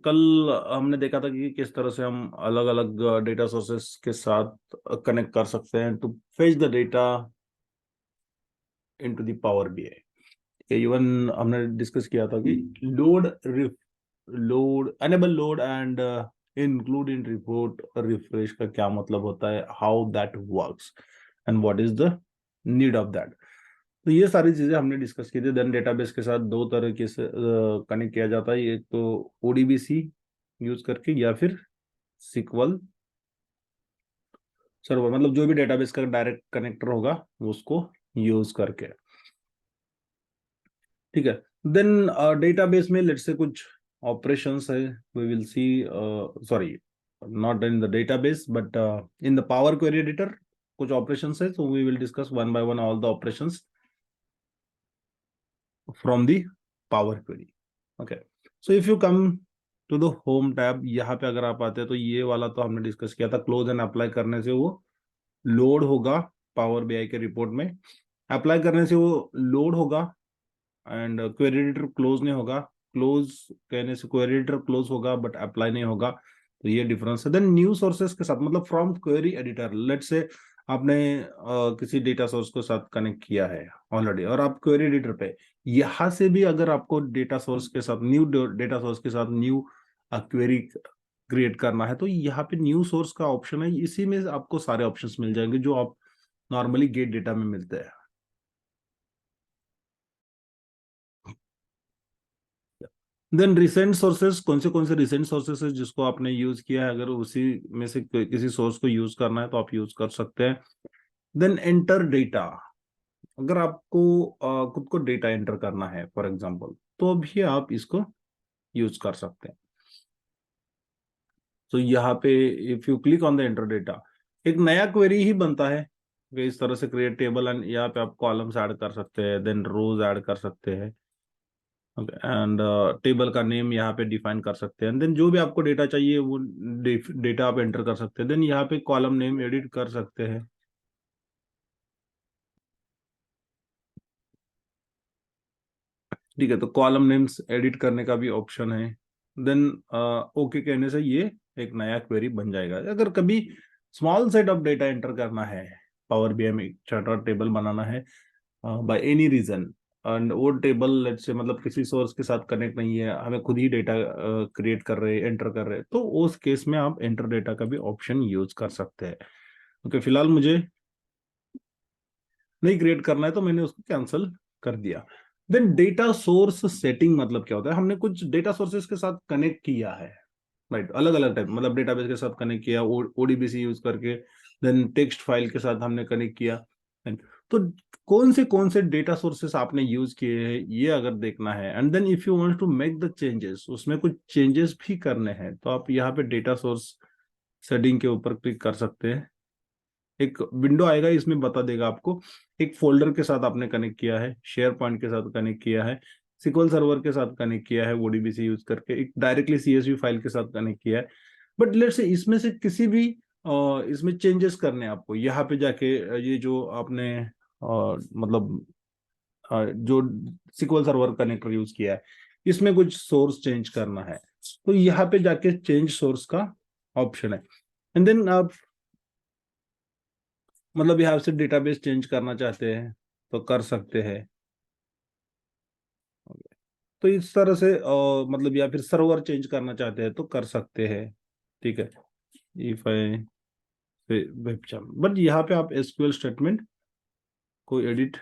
कल हमने देखा था कि किस तरह से हम अलग अलग डेटा सोर्सेस के साथ कनेक्ट कर सकते हैं to fetch the data into the Power BI. Even हमने डिस्कस किया था कि load enable load and include in report refresh का क्या मतलब होता है, how that works and what is the need of that. तो ये सारी चीजें हमने डिस्कस की थी। देन डेटाबेस के साथ दो तरीके से कनेक्ट किया जाता है, एक तो ओडीबीसी यूज करके या फिर सिक्वल सर्वर, मतलब जो भी डेटाबेस का डायरेक्ट कनेक्टर होगा उसको यूज करके। ठीक है। देन डेटाबेस में लेट्स से कुछ ऑपरेशंस है, we will see, sorry not in the database but in the Power Query Editor कुछ ऑपरेशंस है, so we will discuss one by one all the operations from the Power Query. Okay, so if you come to the home tab, यहाँ पे अगर आप आते हैं तो ये वाला तो हमने डिस्कस किया था, क्लोज एंड अप्लाई करने से वो लोड होगा पावर बीआई के रिपोर्ट में, अप्लाई करने से वो लोड होगा एंड क्वेरी एडिटर क्लोज नहीं होगा। क्लोज कहने से क्वेरी एडिटर क्लोज होगा बट अप्लाई नहीं होगा, तो ये डिफरेंस है। देन न्यू सोर्सेस के साथ, मतलब फ्रॉम क्वेरी एडिटर, लेट से आपने किसी डेटा सोर्स के साथ कनेक्ट किया है ऑलरेडी और आप क्वेरी एडिटर पे, यहां से भी अगर आपको डेटा सोर्स के साथ न्यू डेटा सोर्स के साथ न्यू क्वेरी क्रिएट करना है, तो यहाँ पे न्यू सोर्स का ऑप्शन है, इसी में आपको सारे ऑप्शंस मिल जाएंगे जो आप नॉर्मली गेट डेटा में मिलते हैं। देन रिसेंट सोर्सेस, कौन से रिसेंट सोर्सेस है जिसको आपने यूज किया है, अगर उसी में से किसी सोर्स को यूज करना है तो आप यूज कर सकते हैं। देन एंटर डेटा, अगर आपको खुद को डेटा एंटर करना है फॉर एग्जांपल, तो भी आप इसको यूज कर सकते हैं। तो यहाँ पे if you click on the enter data, एक नया क्वेरी ही बनता है कि इस तरह से क्रिएट टेबल, एंड यहाँ पे आप कॉलम्स ऐड कर सकते हैं, देन रोज ऐड कर सकते हैं। एंड टेबल का नेम यहाँ पे डिफाइन कर सकते हैं, देन जो भी आपको डेटा चाहिए वो डेटा आप एंटर कर सकते हैं। देन यहाँ पे कॉलम नेम एडिट कर सकते हैं। ठीक है, तो कॉलम नेम्स एडिट करने का भी ऑप्शन है। देन ओके कहने से ये एक नया क्वेरी बन जाएगा। अगर कभी small set of data enter करना है, पावर बीआई में चार्ट टेबल बनाना है बाय एनी रीजन, एंड वो टेबल लेट से मतलब किसी सोर्स के साथ कनेक्ट नहीं है, हमें खुद ही डेटा क्रिएट कर रहे हैं, एंटर कर रहे हैं, तो उस केस में आप एंटर डेटा का भी ऑप्शन यूज कर सकते हैं। ओके, फिलहाल मुझे नहीं क्रिएट करना है तो मैंने उसको कैंसिल कर दिया। देन डेटा सोर्स सेटिंग मतलब क्या होता है, हमने कुछ डेटा सोर्सेस के साथ कनेक्ट किया है, राइट, अलग अलग टाइप, मतलब डेटाबेस के साथ कनेक्ट किया ओडीबीसी यूज करके, देन टेक्स्ट फाइल के साथ हमने कनेक्ट किया। तो कौन से डेटा सोर्सेस आपने यूज किए हैं ये अगर देखना है, and then if you want to make the changes, उसमें कुछ चेंजेस भी करने हैं, तो आप यहाँ पे डेटा सोर्स सेटिंग के ऊपर क्लिक कर सकते हैं। एक विंडो आएगा, इसमें बता देगा आपको, एक फोल्डर के साथ आपने कनेक्ट किया है, शेयर पॉइंट के साथ कनेक्ट किया है, सिक्वल सर्वर के साथ कनेक्ट किया है ओडीबीसी यूज करके, एक डायरेक्टली सीएसवी फाइल के साथ कनेक्ट किया है। बट लेट्स से इसमें से किसी भी इसमें चेंजेस करने हैं आपको, यहाँ पे जाके ये जो आपने मतलब जो सिक्वल सर्वर कनेक्टर यूज किया है, इसमें कुछ सोर्स चेंज करना है, तो यहाँ पे जाके चेंज सोर्स का ऑप्शन है। एंड देन आप मतलब यहाँ से डेटाबेस चेंज करना चाहते हैं तो कर सकते हैं। तो इस तरह से मतलब या फिर सर्वर चेंज करना चाहते हैं तो कर सकते हैं। ठीक है, इफ आई वेब बट यहाँ पे आप एसक्यूएल स्टेटमेंट को एडिट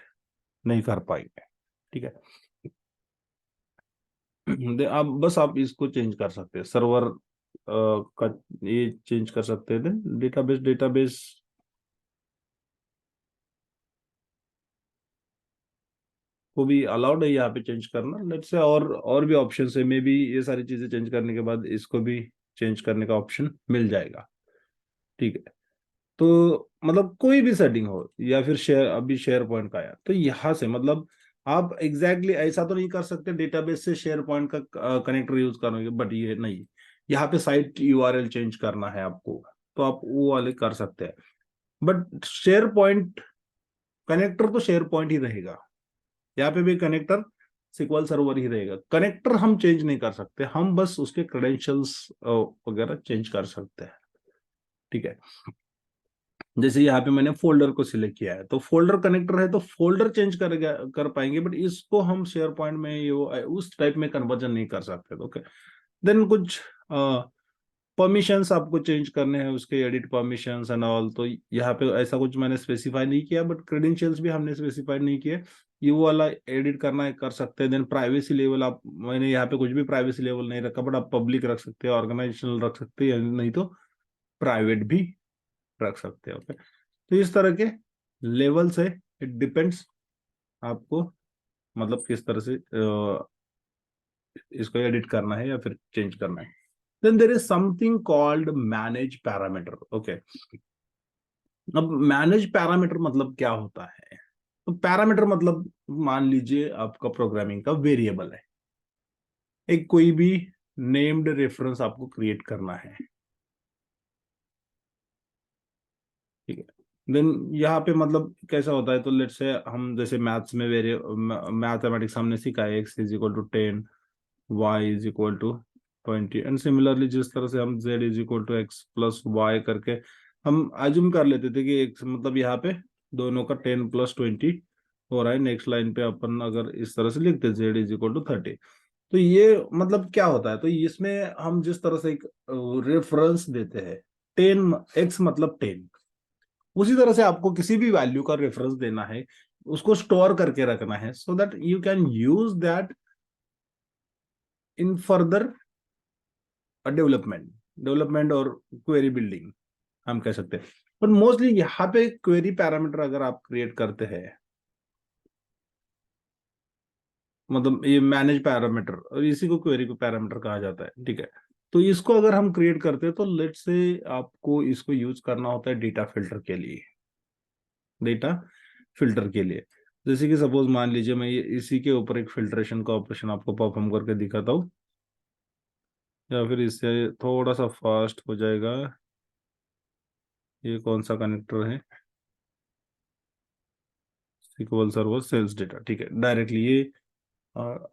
नहीं कर पाएंगे। ठीक है, आप बस आप इसको चेंज कर सकते हैं, सर्वर का ये चेंज कर सकते हैं। देन डेटाबेस को भी अलाउड है यहाँ पे चेंज करना, लेट्स से और भी ऑप्शन है, मे बी ये सारी चीजें चेंज करने के बाद इसको भी चेंज करने का ऑप्शन मिल जाएगा। ठीक है, तो मतलब कोई भी सेटिंग हो, या फिर शेयर, अभी शेयर पॉइंट का आया तो यहाँ से मतलब आप एग्जैक्टली ऐसा तो नहीं कर सकते डेटाबेस से शेयर पॉइंट का कनेक्टर यूज करोगे, बट ये नहीं, यहाँ पे साइट यूआरएल चेंज करना है आपको, तो आप वो वाले कर सकते हैं। बट शेयर पॉइंट कनेक्टर तो शेयर पॉइंट ही रहेगा, यहाँ पे भी कनेक्टर SQL सर्वर ही रहेगा। कनेक्टर हम चेंज नहीं कर सकते, हम बस उसके क्रेडेंशियल्स वगैरह चेंज कर सकते हैं। ठीक है, जैसे यहाँ पे मैंने फोल्डर को सिलेक्ट किया है, तो फोल्डर कनेक्टर है तो फोल्डर चेंज कर पाएंगे, बट इसको हम शेयर पॉइंट में ये उस टाइप में कन्वर्जन नहीं कर सकते। ओके, देन कुछ परमिशंस आपको चेंज करने हैं, उसके एडिट परमिशंस एंड ऑल, तो यहाँ पे ऐसा कुछ मैंने स्पेसिफाई नहीं किया, बट क्रेडेंशियल्स भी हमने स्पेसिफाई नहीं किए। ये वो वाला एडिट करना है कर सकते हैं। देन प्राइवेसी लेवल, आप मैंने यहाँ पे कुछ भी प्राइवेसी लेवल नहीं रखा, बट आप पब्लिक रख सकते हैं, ऑर्गेनाइजेशनल रख सकते हैं, नहीं तो प्राइवेट भी रख सकते हैं। ओके, तो इस तरह के लेवल से इट डिपेंड्स आपको, मतलब किस तरह से इसको एडिट करना है या फिर चेंज करना है। Then there is something called manage parameter. Okay, अब मैनेज पैरामीटर मतलब क्या होता है? तो पैरामीटर मतलब मान लीजिए आपका प्रोग्रामिंग का वेरिएबल है, एक कोई भी नेम्ड रेफरेंस आपको क्रिएट करना है। ठीक है, देन यहाँ पे मतलब कैसा होता है, तो लेट्स से हम जैसे मैथ्स में मैथमेटिक्स हमने सीखा है, x is equal to 10, y is equal to 20, and similarly जिस तरह से हम z is equal to x plus y करके हम अज्यूम कर लेते थे कि एक मतलब यहाँ पे दोनों का 10 प्लस 20 हो रहा है। नेक्स्ट लाइन पे अपन अगर इस तरह से लिखते z इज इक्वल टू 30, तो ये मतलब क्या होता है, तो इसमें हम जिस तरह से एक रेफरेंस देते हैं, 10x मतलब 10, उसी तरह से आपको किसी भी वैल्यू का रेफरेंस देना है, उसको स्टोर करके रखना है, so that you can use that in further development और क्वेरी बिल्डिंग हम कह सकते हैं। पर मोस्टली यहाँ पे क्वेरी पैरामीटर अगर आप क्रिएट करते हैं, मतलब ये मैनेज पैरामीटर, और इसी को क्वेरी पैरामीटर कहा जाता है। ठीक है, तो इसको अगर हम क्रिएट करते हैं तो लेट से आपको इसको यूज करना होता है डेटा फिल्टर के लिए। डेटा फिल्टर के लिए जैसे कि सपोज मान लीजिए मैं ये इसी के ऊपर एक फिल्ट्रेशन का ऑपरेशन आपको परफॉर्म करके दिखाता हूँ, या फिर इससे थोड़ा सा फास्ट हो जाएगा। ये कौन सा कनेक्टर है? SQL server sales data. ठीक है, डायरेक्टली ये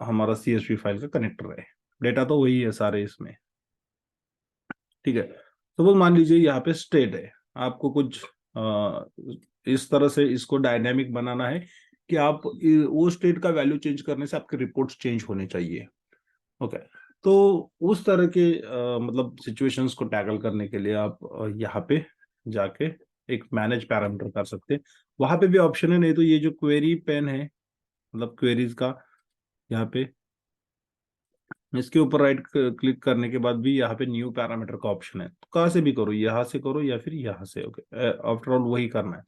हमारा CSV फाइल का कनेक्टर है, डेटा तो वही है सारे इसमें। ठीक है, सपोज मान लीजिए यहाँ पे स्टेट है, आपको कुछ इस तरह से इसको डायनेमिक बनाना है कि आप वो स्टेट का वैल्यू चेंज करने से आपके रिपोर्ट्स चेंज होने चाहिए। ओके, तो उस तरह के मतलब सिचुएशंस को टैकल करने के लिए आप यहाँ पे जाके एक मैनेज पैरामीटर कर सकते हैं। वहां पे भी ऑप्शन है, नहीं तो ये जो क्वेरी पेन है, मतलब क्वेरीज का, यहाँ पे इसके ऊपर राइट क्लिक करने के बाद भी यहाँ पे न्यू पैरामीटर का ऑप्शन है, तो कहाँ से भी करो, यहाँ से करो या फिर यहाँ से। ओके, आफ्टर ऑल वही करना है।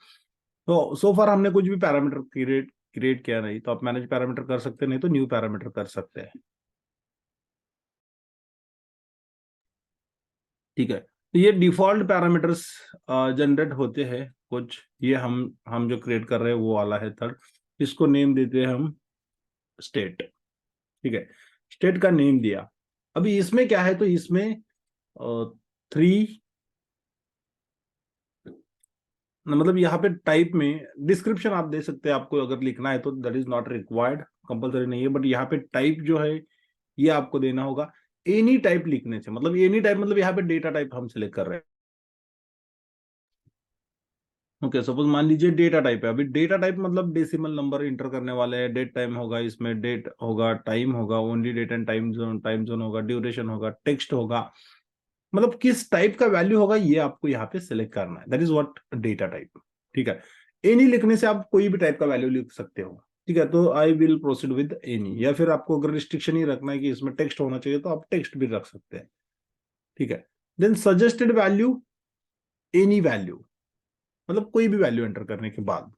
तो सो फार हमने कुछ भी पैरामीटर क्रिएट क्रिएट किया नहीं, तो आप मैनेज पैरामीटर कर सकते हैं, नहीं तो न्यू पैरामीटर कर सकते हैं। ठीक है, तो ये डिफॉल्ट पैरामीटर्स जनरेट होते हैं कुछ, ये हम जो क्रिएट कर रहे हैं वो वाला है थर्ड, इसको नेम देते हैं हम स्टेट। ठीक है, स्टेट का नेम दिया। अभी इसमें क्या है, तो इसमें 3, मतलब यहाँ पे टाइप में डिस्क्रिप्शन आप दे सकते हैं, आपको अगर लिखना है तो, that is not required, compulsory नहीं है, बट यहाँ पे टाइप जो है ये आपको देना होगा। एनी टाइप लिखने से मतलब, एनी टाइप मतलब यहाँ पे डेटा टाइप हम सिलेक्ट कर रहे हैं। ओके, सपोज मान लीजिए डेटा टाइप है, अभी डेटा टाइप मतलब डेसिमल नंबर इंटर करने वाले हैं, डेट टाइम होगा, इसमें डेट होगा, टाइम होगा, only date and time zone होगा, ड्यूरेशन होगा, टेक्स्ट होगा, मतलब किस टाइप का वैल्यू होगा ये आपको यहाँ पे सिलेक्ट करना है, that is what data type. ठीक है, एनी लिखने से आप कोई भी टाइप का वैल्यू लिख सकते हो। ठीक है, तो I will proceed with any, या फिर आपको अगर रिस्ट्रिक्शन ही रखना है कि इसमें टेक्स्ट होना चाहिए तो आप टेक्स्ट भी रख सकते हैं। ठीक है, then suggested value, any value, मतलब कोई भी वैल्यू एंटर करने के बाद।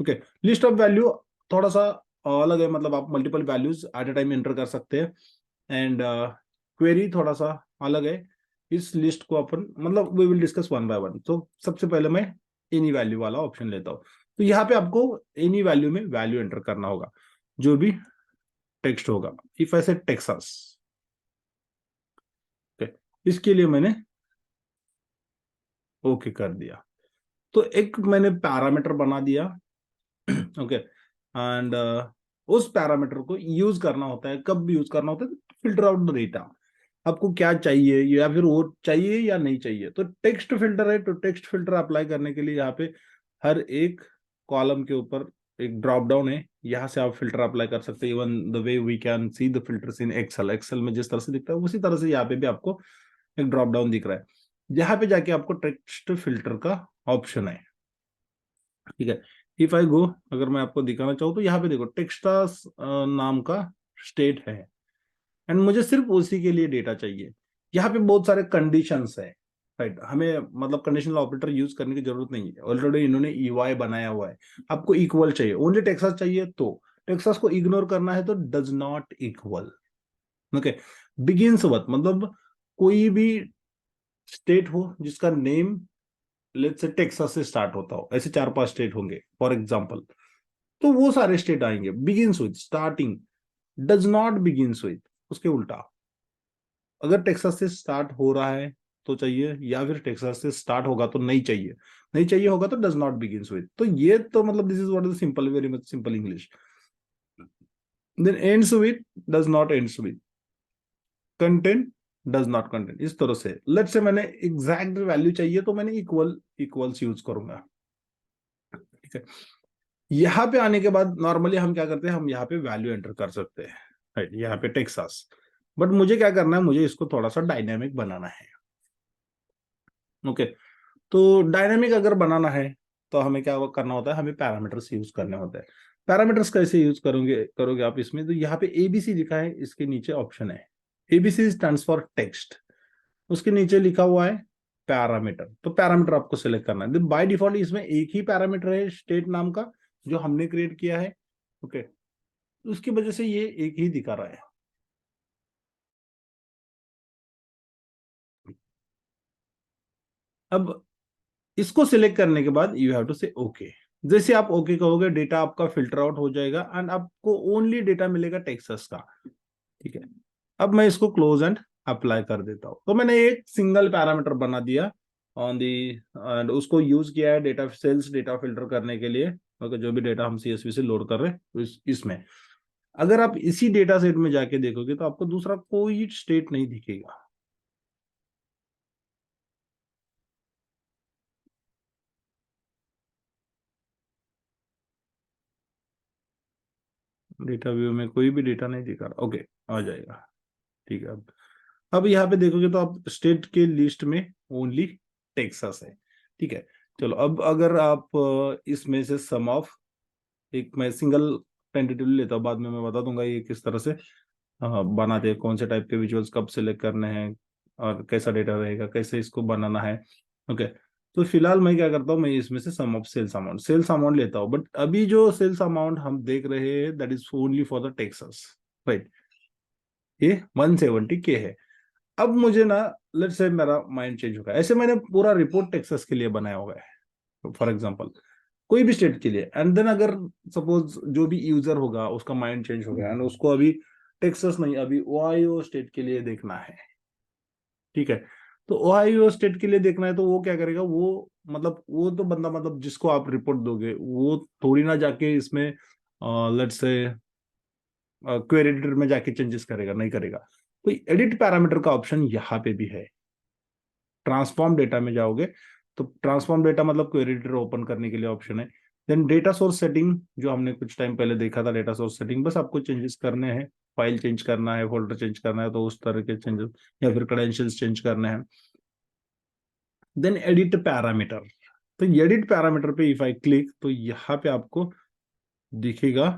ओके, लिस्ट ऑफ वैल्यू थोड़ा सा अलग है, मतलब आप multiple values at a time enter कर सकते हैं। एंड क्वेरी थोड़ा सा अलग है, इस लिस्ट को अपन मतलब we will discuss one by one. तो सबसे पहले मैं एनी वैल्यू वाला ऑप्शन लेता हूँ, तो यहाँ पे आपको एनी वैल्यू में वैल्यू एंटर करना होगा, जो भी टेक्स्ट होगा। इफ ऐसे टेक्सास, इसके लिए मैंने ओके कर दिया, तो एक मैंने पैरामीटर बना दिया। ओके, एंड उस पैरामीटर को यूज करना होता है, कब यूज करना होता है, फिल्टर आउट द डेटा, आपको क्या चाहिए या फिर वो चाहिए या नहीं चाहिए। तो टेक्स्ट फिल्टर है, तो टेक्स्ट फिल्टर अप्लाई करने के लिए यहाँ पे हर एक कॉलम के ऊपर एक ड्रॉप डाउन है, यहाँ से आप फिल्टर अप्लाई कर सकते हैं। Even the way we can see the filters in Excel, Excel में जिस तरह से दिखता है उसी तरह से यहाँ पे भी आपको एक ड्रॉप डाउन दिख रहा है, यहाँ पे जाके आपको टेक्स्ट फिल्टर का ऑप्शन है। ठीक है, इफ आई गो, अगर मैं आपको दिखाना चाहूँ तो यहाँ पे देखो टेक्स्टास नाम का स्टेट है, एंड मुझे सिर्फ उसी के लिए डेटा चाहिए। यहाँ पे बहुत सारे कंडीशंस है, राइट, हमें मतलब कंडीशनल ऑपरेटर यूज करने की जरूरत नहीं है, ऑलरेडी इन्होंने ईवाई बनाया हुआ है। आपको इक्वल चाहिए, ओनली टेक्सास चाहिए तो टेक्सास को इग्नोर करना है तो does not equal. Okay, begins with मतलब कोई भी स्टेट हो जिसका नेम लेट्स से टेक्सास से स्टार्ट होता हो, ऐसे 4-5 स्टेट होंगे फॉर एग्जांपल, तो वो सारे स्टेट आएंगे। Begins with, starting, does not begins with, उसके उल्टा, अगर टेक्सास से स्टार्ट हो रहा है तो चाहिए, या फिर टेक्सास से स्टार्ट होगा तो नहीं चाहिए, नहीं चाहिए होगा तो डज नॉट बिगिंस विथ। तो ये तो मतलब this is what is simple, very much simple English. Then ends with, does not ends with, content, does not content, इस तरह से। लेट्स से मैंने एग्जैक्ट वैल्यू चाहिए तो मैंने इक्वल, इक्वल्स यूज करूंगा। ठीक है, यहाँ पे आने के बाद नॉर्मली हम क्या करते हैं, हम यहाँ पे वैल्यू एंटर कर सकते हैं, राइट, यहाँ पे टेक्सास। बट मुझे क्या करना है, मुझे इसको थोड़ा सा डायनेमिक बनाना है। ओके, तो डायनेमिक अगर बनाना है तो हमें क्या करना होता है, हमें पैरामीटर्स यूज करने होते हैं। पैरामीटर्स कैसे यूज करोगे करोगे आप इसमें, तो यहाँ पे एबीसी लिखा है, इसके नीचे ऑप्शन है एबीसी स्टैंड्स फॉर टेक्स्ट, उसके नीचे लिखा हुआ है पैरामीटर, तो पैरामीटर आपको सिलेक्ट करना है। बाय डिफॉल्ट इसमें एक ही पैरामीटर है स्टेट नाम का जो हमने क्रिएट किया है। ओके, उसकी वजह से ये एक ही दिखा रहा है। अब इसको सिलेक्ट करने के बाद यू हैव टू से ओके। जैसे आप ओके कहोगे डेटा आपका फिल्टर आउट हो जाएगा एंड आपको ओनली डेटा मिलेगा टेक्सास का। ठीक है, अब मैं इसको क्लोज एंड अप्लाई कर देता हूं, तो मैंने एक सिंगल पैरामीटर बना दिया ऑन दी, एंड उसको यूज किया है डेटा सेल्स डेटा फिल्टर करने के लिए। ओके, जो भी डेटा हम सीएसवी से लोड कर रहे हैं इसमें, अगर आप इसी डेटा सेट में जाके देखोगे तो आपको दूसरा कोई स्टेट नहीं दिखेगा। डेटा व्यू में कोई भी डेटा नहीं दिखा रहा। ओके, आ जाएगा। ठीक है, अब यहाँ पे देखोगे तो आप स्टेट के लिस्ट में ओनली टेक्सास है। ठीक है, चलो अब अगर आप इसमें से सम ऑफ, एक मैं सिंगल टेंटेटिवली लेता हूँ, बाद में मैं बता दूंगा ये किस तरह से बनाते हैं, कौन से टाइप के विजुअल्स कब सिलेक्ट करने हैं और कैसा डेटा रहेगा, कैसे इसको बनाना है। ओके, तो फिलहाल मैं क्या करता हूँ, मैं इसमें से सम ऑफ सेल्स अमाउंट लेता हूँ, बट अभी जो सेल्स अमाउंट हम देख रहे हैं that is only for the Texas, right, ये 170 के है। अब मुझे ना, लेट्स से मेरा माइंड चेंज होगा, ऐसे मैंने पूरा रिपोर्ट टेक्सास के लिए बनाया हुआ है फॉर एग्जांपल, कोई भी स्टेट के लिए, एंड देन अगर सपोज जो भी यूजर होगा उसका माइंड चेंज हो गया एंड उसको अभी टेक्सास नहीं, अभी ओहायो स्टेट के लिए देखना है। ठीक है, तो ओहायो स्टेट के लिए देखना है तो वो क्या करेगा, वो मतलब वो तो बंदा, मतलब जिसको आप रिपोर्ट दोगे वो थोड़ी ना जाके इसमें लेट्स से क्वेरी एडिटर में जाके चेंजेस करेगा, नहीं करेगा। तो एडिट पैरामीटर का ऑप्शन यहाँ पे भी है। ट्रांसफॉर्म डेटा में जाओगे तो ट्रांसफॉर्म डेटा मतलब क्वेरी एडिटर ओपन करने के लिए ऑप्शन है। देन डेटा सोर्स सेटिंग, जो हमने कुछ टाइम पहले देखा था, डेटा सोर्स सेटिंग, बस आपको चेंजेस करने हैं, फाइल चेंज करना है, फोल्डर चेंज करना है, तो उस तरह के चेंजेस, या फिर क्रेडेंशियल्स चेंज करने हैं। देन एडिट पैरामीटर, तो एडिट पैरामीटर पे इफ आई क्लिक तो यहाँ पे आपको दिखेगा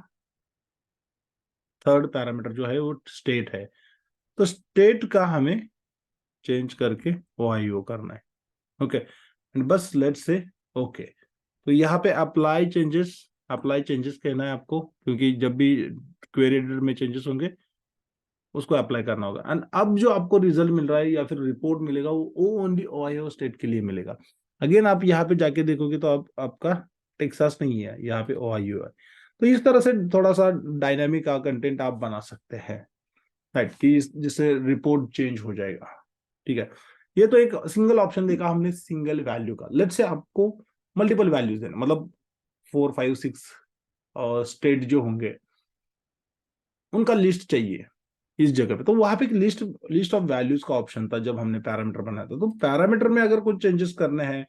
थर्ड पैरामीटर जो है वो स्टेट है, तो स्टेट का हमें चेंज करके ओआईओ करना है। ओके, एंड बस लेट्स से ओके, तो यहाँ पे अप्लाई चेंजेस कहना है आपको, क्योंकि जब भी क्वेरी एडिटर में चेंजेस होंगे उसको अप्लाई करना होगा। एंड अब जो आपको रिजल्ट मिल रहा है या फिर रिपोर्ट मिलेगा वो ओनली ओहायो स्टेट के लिए मिलेगा। अगेन आप यहाँ पे जाके देखोगे तो आपका टेक्सास नहीं है, यहाँ पे ओहायो है। तो इस तरह से थोड़ा सा डायनामिक का कंटेंट आप बना सकते हैं, राइट, कि जिससे रिपोर्ट चेंज हो जाएगा। ठीक है, ये तो एक सिंगल ऑप्शन देखा हमने सिंगल वैल्यू का। लेट्स से आपको मल्टीपल वैल्यूज देना, मतलब 4, 5, 6 स्टेट जो होंगे, उनका लिस्ट चाहिए इस जगह पे। तो वहां पे एक लिस्ट लिस्ट ऑफ वैल्यूज का ऑप्शन था जब हमने पैरामीटर बनाया था। तो पैरामीटर में अगर कुछ चेंजेस करने हैं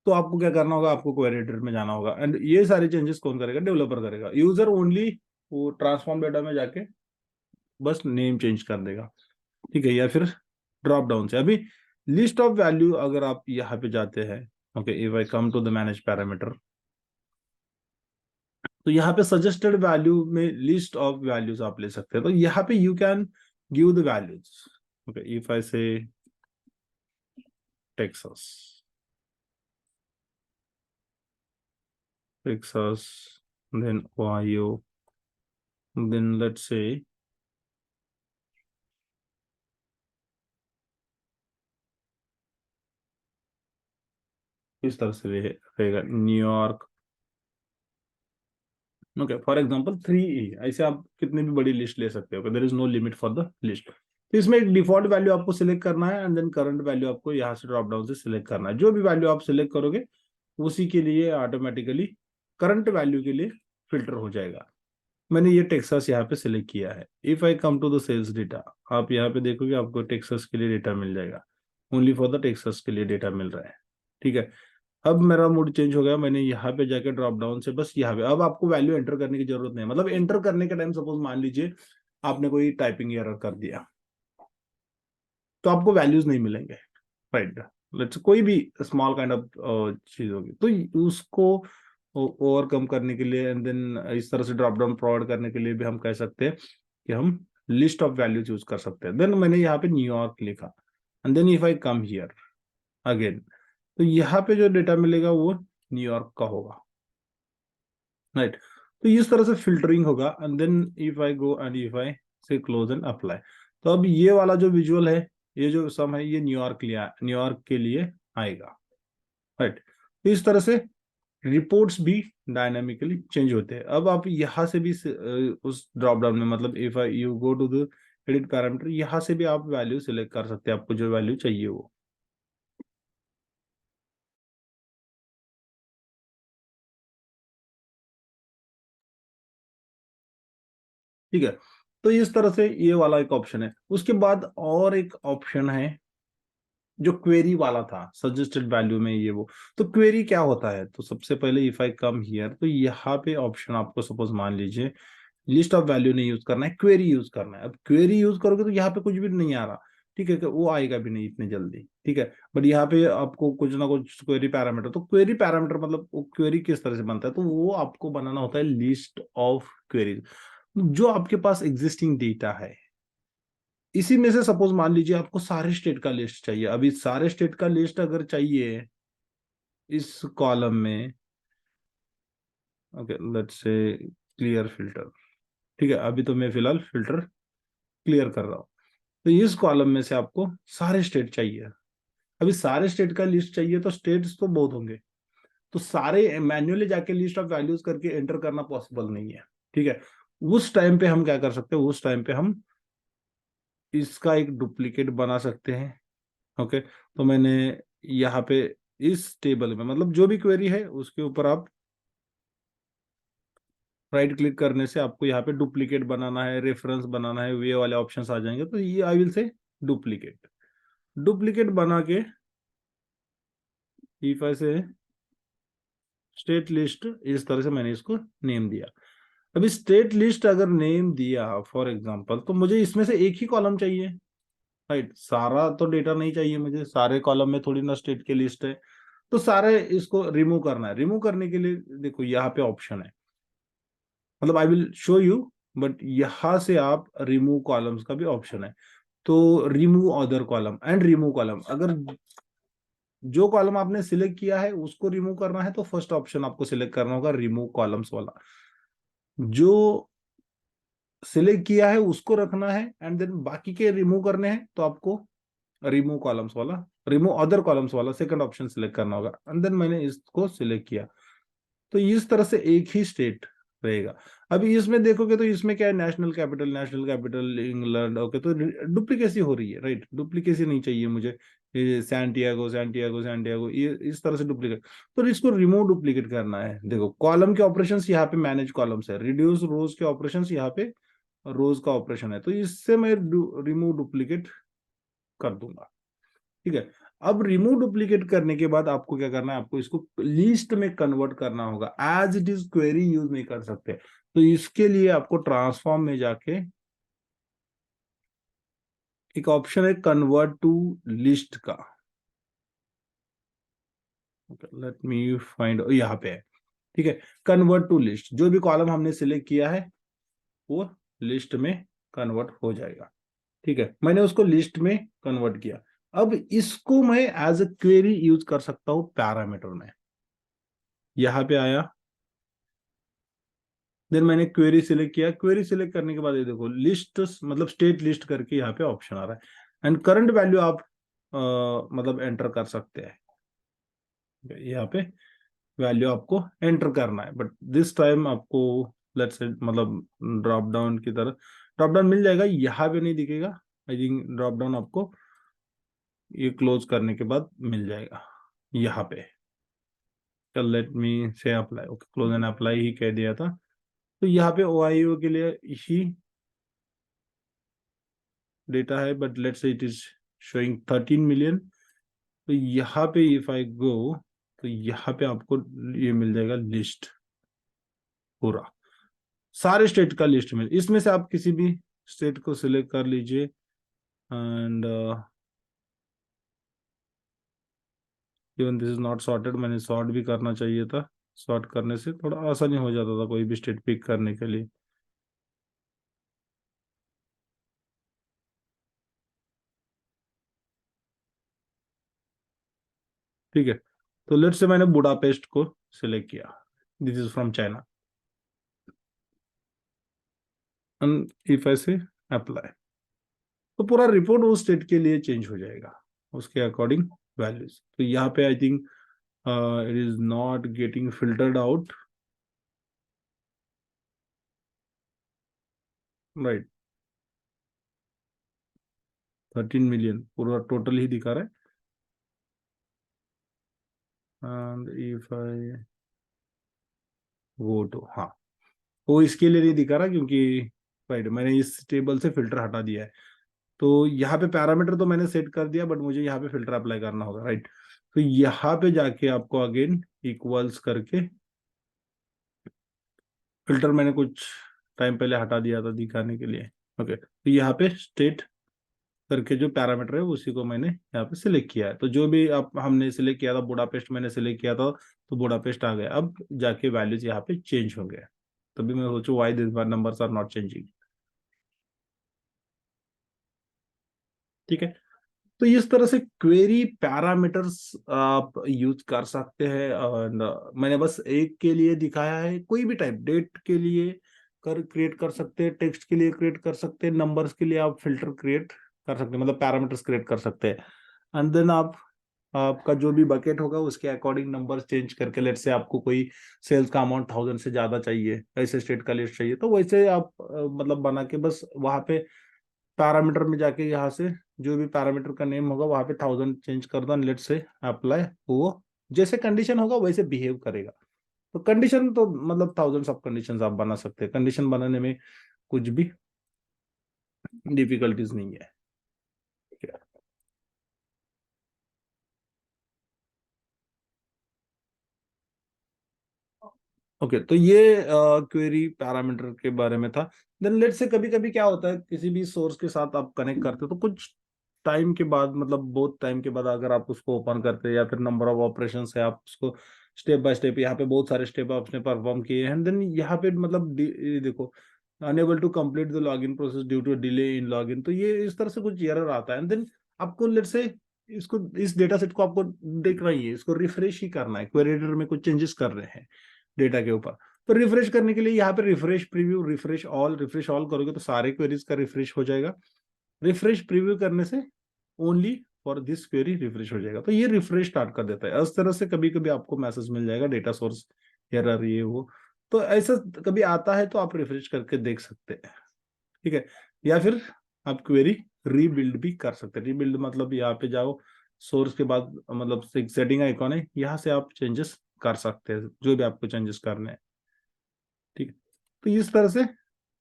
तो आपको क्या करना होगा, आपको क्वेरी एडिटर में जाना होगा, एंड ये सारे चेंजेस कौन करेगा, डेवलपर करेगा। यूजर ओनली वो ट्रांसफॉर्म डाटा में जाके बस नेम चेंज कर देगा, ठीक है, या फिर ड्रॉप डाउन से। अभी लिस्ट ऑफ वैल्यू अगर आप यहाँ पे जाते हैं, okay, if I come to the manage parameter, तो यहाँ पे सजेस्टेड वैल्यू में लिस्ट ऑफ वैल्यूज आप ले सकते हैं। तो यहाँ पे you can give the values, okay, if I say Texas, Texas, then Ohio, then let's say इस तरह से रहेगा New York, okay, for example 3E। ऐसे आप कितनी भी बड़ी लिस्ट ले सकते हो, there is no limit for the list. तो इसमें एक डिफॉल्ट वैल्यू आपको सिलेक्ट करना है, एंड देन करंट वैल्यू आपको यहाँ से ड्रॉप डाउन से सिलेक्ट करना है। जो भी वैल्यू आप सिलेक्ट करोगे उसी के लिए ऑटोमेटिकली करंट वैल्यू के लिए फिल्टर हो जाएगा। मैंने ये टेक्सास यहाँ पे सिलेक्ट किया है। If I come to the sales data, आप यहाँ पे देखोगे आपको टेक्सास के लिए डेटा मिल जाएगा, ओनली फॉर द टेक्सास के लिए डेटा मिल रहा है, ठीक है। अब मेरा मूड चेंज हो गया, मैंने यहाँ पे जाके ड्रॉप डाउन से बस यहाँ पे अब आपको वैल्यू एंटर करने की जरूरत नहीं है। मतलब एंटर करने के टाइम सपोज मान लीजिए आपने कोई टाइपिंग एरर कर दिया तो आपको वैल्यूज नहीं मिलेंगे, राइट। लेट्स कोई भी स्मॉल काइंड ऑफ चीज होगी तो उसको ओवरकम करने के लिए, एंड देन इस तरह से ड्रॉप डाउन प्रोवाइड करने के लिए भी हम कह सकते हैं कि हम लिस्ट ऑफ वैल्यूज यूज कर सकते हैं। देन मैंने यहाँ पे न्यूयॉर्क लिखा, and then if I come here again, तो यहाँ पे जो डेटा मिलेगा वो न्यूयॉर्क का होगा, राइट। तो इस तरह से फिल्टरिंग होगा, and then if I go and if I say close and apply, तो अब ये वाला जो विजुअल है, ये जो सम है, ये न्यूयॉर्क के लिए आएगा, राइट। तो इस तरह से रिपोर्ट्स भी डायनामिकली चेंज होते हैं। अब आप यहाँ से भी उस ड्रॉप डाउन में, मतलब if I you go to the edit parameter, यहाँ से भी आप वैल्यू सिलेक्ट कर सकते हैं, आपको जो वैल्यू चाहिए वो। ठीक है, तो इस तरह से ये वाला एक ऑप्शन है। उसके बाद और एक ऑप्शन है जो क्वेरी वाला था, सजेस्टेड वैल्यू में ये वो। तो क्वेरी क्या होता है, तो सबसे पहले इफ आई कम हियर, तो यहाँ पे ऑप्शन आपको सपोज मान लीजिए लिस्ट ऑफ वैल्यू नहीं यूज करना है, क्वेरी यूज करना है। अब क्वेरी यूज करोगे तो यहाँ पे कुछ भी नहीं आ रहा, ठीक है, कि वो आएगा भी नहीं इतनी जल्दी, ठीक है। बट यहाँ पे आपको कुछ ना कुछ क्वेरी पैरामीटर, तो क्वेरी पैरामीटर मतलब वो क्वेरी किस तरह से बनता है, तो वो आपको बनाना होता है लिस्ट ऑफ क्वेरी जो आपके पास एग्जिस्टिंग डेटा है। इसी में से सपोज मान लीजिए आपको सारे स्टेट का लिस्ट चाहिए। अभी सारे स्टेट का लिस्ट अगर चाहिए इस कॉलम में, okay, let's say clear filter, ठीक है, अभी तो मैं फिलहाल फिल्टर क्लियर कर रहा हूँ। तो इस कॉलम में से आपको सारे स्टेट चाहिए। अभी सारे स्टेट का लिस्ट चाहिए तो स्टेट्स तो बहुत होंगे, तो सारे मैन्युअली जाके लिस्ट ऑफ वैल्यूज करके एंटर करना पॉसिबल नहीं है, ठीक है। उस टाइम पे हम क्या कर सकते हैं, उस टाइम पे हम इसका एक डुप्लीकेट बना सकते हैं, ओके। तो मैंने यहाँ पे इस टेबल में, मतलब जो भी क्वेरी है उसके ऊपर आप राइट क्लिक करने से आपको यहाँ पे डुप्लीकेट बनाना है, रेफरेंस बनाना है, वे वाले ऑप्शंस आ जाएंगे। तो ये आई विल से डुप्लीकेट, डुप्लीकेट बना के इफ ऐसे स्टेट लिस्ट, इस तरह से मैंने इसको नेम दिया। अभी स्टेट लिस्ट अगर नेम दिया फॉर एग्जांपल, तो मुझे इसमें से एक ही कॉलम चाहिए, राइट। सारा तो डेटा नहीं चाहिए मुझे, सारे कॉलम में थोड़ी ना स्टेट की लिस्ट है। तो सारे इसको रिमूव करना है। रिमूव करने के लिए देखो यहाँ पे ऑप्शन है, मतलब I will show you, but यहां से आप रिमूव कॉलम्स का भी ऑप्शन है। तो remove other column and remove column, अगर जो कॉलम आपने सिलेक्ट किया है उसको रिमूव करना है तो फर्स्ट ऑप्शन आपको सिलेक्ट करना होगा, रिमूव कॉलम्स वाला। जो सिलेक्ट किया है उसको रखना है, एंड देन बाकी के रिमूव करने हैं तो आपको रिमूव कॉलम्स वाला, रिमूव अदर कॉलम्स वाला सेकंड ऑप्शन सिलेक्ट करना होगा। एंड देन मैंने इसको सिलेक्ट किया। तो इस तरह से एक ही स्टेट रहेगा। अभी इसमें देखोगे तो इसमें क्या है, नेशनल कैपिटल इंग्लैंड, ओके, तो डुप्लीकेसी हो रही है, राइट। डुप्लीकेसी नहीं चाहिए मुझे, ये सैंटियागो सैंटियागो सैंटियागो, ये इस तरह से डुप्लीकेट। तो इसको रिमूव डुप्लीकेट करना है। देखो कॉलम के ऑपरेशंस यहाँ पे मैनेज कॉलम्स है, रिड्यूस रोज के ऑपरेशंस यहाँ पे रोज का ऑपरेशन है, तो इससे मैं रिमूव डुप्लीकेट कर दूंगा। ठीक है, अब रिमूव डुप्लीकेट करने के बाद आपको क्या करना है, आपको इसको लिस्ट में कन्वर्ट करना होगा। As it is query use नहीं कर सकते, तो इसके लिए आपको ट्रांसफॉर्म में जाके एक ऑप्शन है कन्वर्ट टू लिस्ट का। लेट मी फाइंड, यहाँ पे है। ठीक है, कन्वर्ट टू लिस्ट, जो भी कॉलम हमने सिलेक्ट किया है वो लिस्ट में कन्वर्ट हो जाएगा। ठीक है, मैंने उसको लिस्ट में कन्वर्ट किया। अब इसको मैं एज अ क्वेरी यूज कर सकता हूं पैरामीटर में। यहां पे आया, देन मैंने क्वेरी सिलेक्ट किया। क्वेरी सिलेक्ट करने के बाद ये देखो लिस्ट मतलब स्टेट लिस्ट करके यहाँ पे ऑप्शन आ रहा है, एंड करंट वैल्यू आप मतलब एंटर कर सकते हैं। यहाँ पे वैल्यू आपको एंटर करना है, बट दिस टाइम आपको लेट्स से मतलब ड्रॉप डाउन की तरह ड्रॉप डाउन मिल जाएगा, यहाँ पे नहीं दिखेगा। आई थिंक ड्रॉप डाउन आपको ये क्लोज करने के बाद मिल जाएगा यहाँ पे। चल let me say apply, okay close and apply ही कह दिया था। तो यहाँ पे ओआईओ के लिए ही डेटा है, but let's say it is showing 13 million. तो यहाँ पे इफ आई गो, तो यहाँ पे आपको ये मिल जाएगा लिस्ट, पूरा सारे स्टेट का लिस्ट में। इसमें से आप किसी भी स्टेट को सिलेक्ट कर लीजिए, and even this is not sorted, मैंने सॉर्ट भी करना चाहिए था। सॉर्ट करने से थोड़ा आसानी हो जाता था कोई भी स्टेट पिक करने के लिए। ठीक है, तो लेट्स से मैंने बुडापेस्ट को सिलेक्ट किया, this is from China, and if I से अप्लाई, तो पूरा रिपोर्ट उस स्टेट के लिए चेंज हो जाएगा, उसके अकॉर्डिंग वैल्यूज। तो यहाँ पे I think it is not getting filtered out, right. 13 million पूरा टोटल ही दिखा रहा है, and if I go to, हाँ, वो इसके लिए नहीं दिखा रहा क्योंकि राइट मैंने इस टेबल से फिल्टर हटा दिया है। तो यहाँ पे पैरामीटर तो मैंने सेट कर दिया, बट मुझे यहाँ पे फिल्टर अप्लाई करना होगा, राइट। तो यहाँ पे जाके आपको अगेन इक्वल्स करके फिल्टर मैंने कुछ टाइम पहले हटा दिया था दिखाने के लिए। ओके, तो यहाँ पे स्टेट करके जो पैरामीटर है उसी को मैंने यहाँ पे सिलेक्ट किया है। तो जो भी आप हमने सिलेक्ट किया था, बुडापेस्ट मैंने सिलेक्ट किया था, तो बुडापेस्ट आ गया। अब जाके वैल्यूज यहाँ पे चेंज हो गए, तभी मैं सोचू why this numbers are not changing. ठीक है, तो इस तरह से क्वेरी पैरामीटर्स आप यूज कर सकते हैं। और मैंने बस एक के लिए दिखाया है, कोई भी टाइप डेट के लिए कर क्रिएट कर सकते हैं, टेक्स्ट के लिए क्रिएट कर सकते हैं, नंबर्स के लिए आप फिल्टर क्रिएट कर सकते हैं, मतलब पैरामीटर्स क्रिएट कर सकते हैं। एंड देन आप आपका जो भी बकेट होगा उसके अकॉर्डिंग नंबर चेंज करके, लेट से आपको कोई सेल्स का अमाउंट 1000 से ज्यादा चाहिए, ऐसे स्टेट का लिस्ट चाहिए, तो वैसे आप मतलब बना के बस वहां पे पैरामीटर में जाके यहाँ से जो भी पैरामीटर का नेम होगा वहां पे 1000 चेंज कर दो, लेट से अप्लाई, वो जैसे कंडीशन होगा वैसे बिहेव करेगा। तो कंडीशन तो मतलब थाउजेंड्स ऑफ कंडीशंस आप बना सकते हैं, कंडीशन बनाने में कुछ भी डिफिकल्टीज नहीं है। ठीक है, ओके, तो ये क्वेरी पैरामीटर के बारे में था। देन लेट से कभी कभी क्या होता है, किसी भी सोर्स के साथ आप कनेक्ट करते हो तो कुछ टाइम के बाद, मतलब बहुत टाइम के बाद अगर आप उसको ओपन करते हैं, या फिर नंबर ऑफ ऑपरेशंस है, आप उसको स्टेप बाय स्टेप यहाँ पे बहुत सारे स्टेप आपने परफॉर्म किए हैं, देन यहाँ पे मतलब ये देखो unable to complete the login process due to delay in login, तो ये इस तरह से कुछ एरर आता है। एंड देन आपको लेट से इसको इस डेटा सेट को आपको देखना ही है, इसको रिफ्रेश ही करना है, क्वेरी एडिटर में कुछ चेंजेस कर रहे हैं डेटा के ऊपर। तो रिफ्रेश करने के लिए यहाँ पे रिफ्रेश प्रीव्यू, रिफ्रेश ऑल करोगे तो सारे क्वेरीज का रिफ्रेश हो जाएगा। रिफ्रेश प्रीव्यू करने से only for this query refresh हो जाएगा, तो ये रिफ्रेश स्टार्ट कर देता है। इस तरह से कभी कभी आपको मैसेज मिल जाएगा डेटा सोर्स एरर ये वो, तो ऐसा कभी आता है तो आप रिफ्रेश करके देख सकते हैं। ठीक है, या फिर आप क्वेरी रीबिल्ड भी कर सकते हैं। रीबिल्ड मतलब यहाँ पे जाओ, सोर्स के बाद मतलब सेटिंग आइकॉन है, यहाँ से आप चेंजेस कर सकते हैं जो भी आपको चेंजेस करने हैं। ठीक है, तो इस तरह से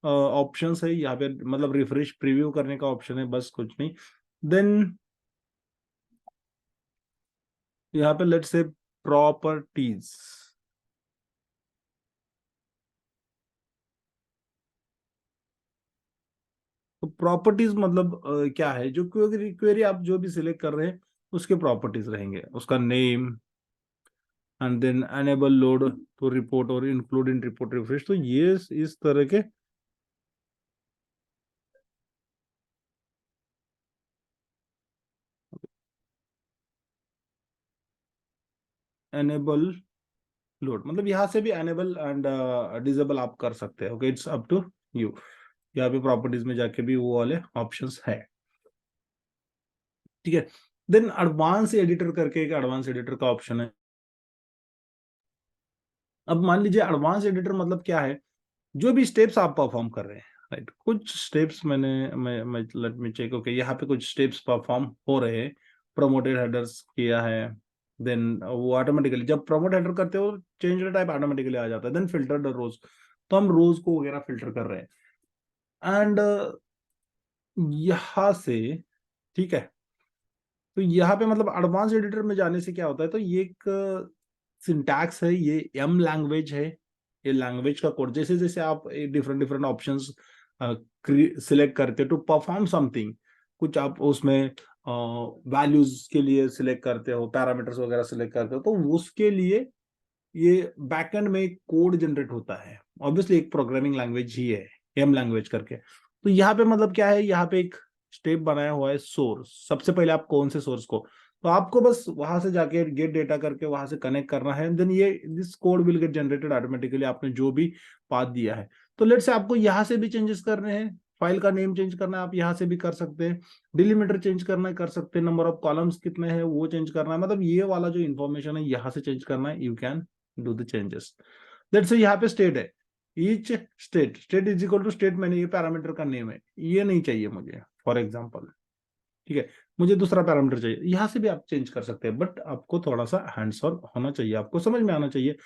ऑप्शंस है यहाँ पे, मतलब रिफ्रेश प्रीव्यू करने का ऑप्शन है, बस कुछ नहीं। देन यहाँ पे लेट्स से प्रॉपर्टीज, तो प्रॉपर्टीज मतलब क्या है, जो क्वेरी क्वेरी आप जो भी सिलेक्ट कर रहे हैं उसके प्रॉपर्टीज रहेंगे, उसका name and then enable load to report और इंक्लूड इन रिपोर्ट रिफ्रेश, तो ये इस तरह के एनेबल लोड, मतलब यहाँ से भी एनेबल एंड डिसेबल आप कर सकते हैं। Okay, it's up to you. यहाँ पे प्रॉपर्टीज में जाके भी वो वाले ऑप्शंस है। ठीक है, देन एडवांस एडिटर करके एक एडवांस एडिटर का ऑप्शन है। अब मान लीजिए एडवांस एडिटर मतलब क्या है, जो भी स्टेप्स आप परफॉर्म कर रहे हैं, राइट, कुछ स्टेप्स मैं लेट मी चेक। ओके, यहाँ पे कुछ स्टेप्स परफॉर्म हो रहे हैं, प्रमोटेड हेडर्स किया है, देन वो ऑटोमेटिकली जब प्रमोट हेडर करते हो चेंज द टाइप ऑटोमेटिकली आ जाता है, देन फिल्टर द रोज, तो हम रोज को वगैरह फिल्टर कर रहे हैं। एंड यहाँ से, ठीक है, तो यहाँ पे मतलब एडवांस एडिटर में जाने से क्या होता है, तो ये एक सिंटैक्स है, ये एम लैंग्वेज है, ये लैंग्वेज का कोड, जैसे जैसे आप डिफरेंट डिफरेंट ऑप्शंस सिलेक्ट करते हो टू परफॉर्म समथिंग, कुछ आप उसमें वैल्यूज के लिए सिलेक्ट करते हो, पैरामीटर्स वगैरह सिलेक्ट करते हो, तो उसके लिए ये बैकएंड में एक कोड जनरेट होता है, ऑब्वियसली एक प्रोग्रामिंग लैंग्वेज ही है, एम लैंग्वेज करके। तो यहाँ पे मतलब क्या है, यहाँ पे एक स्टेप बनाया हुआ है सोर्स, सबसे पहले आप कौन से सोर्स को, तो आपको बस वहां से जाके गेट डेटा करके वहां से कनेक्ट करना है, देन ये this code will get generated automatically, आपने जो भी पाथ दिया है। तो लेट्स से आपको यहाँ से भी चेंजेस करने हैं, फाइल का नेम चेंज करना है, आप यहाँ से भी कर सकते हैं, डिलीमीटर चेंज करना है कर सकते हैं, नंबर ऑफ कॉलम्स कितने हैं वो चेंज करना है, मतलब ये वाला जो इन्फॉर्मेशन है यहाँ से चेंज करना है, you can do the changes. Let's say यहाँ पे स्टेट है, each state is equal to state, मैंने ये पैरामीटर का नेम है, ये नहीं चाहिए मुझे फॉर एग्जांपल, ठीक है, मुझे दूसरा पैरामीटर चाहिए, यहाँ से भी आप चेंज कर सकते हैं, बट आपको थोड़ा सा हैंड्स ऑन होना चाहिए, आपको समझ में आना चाहिए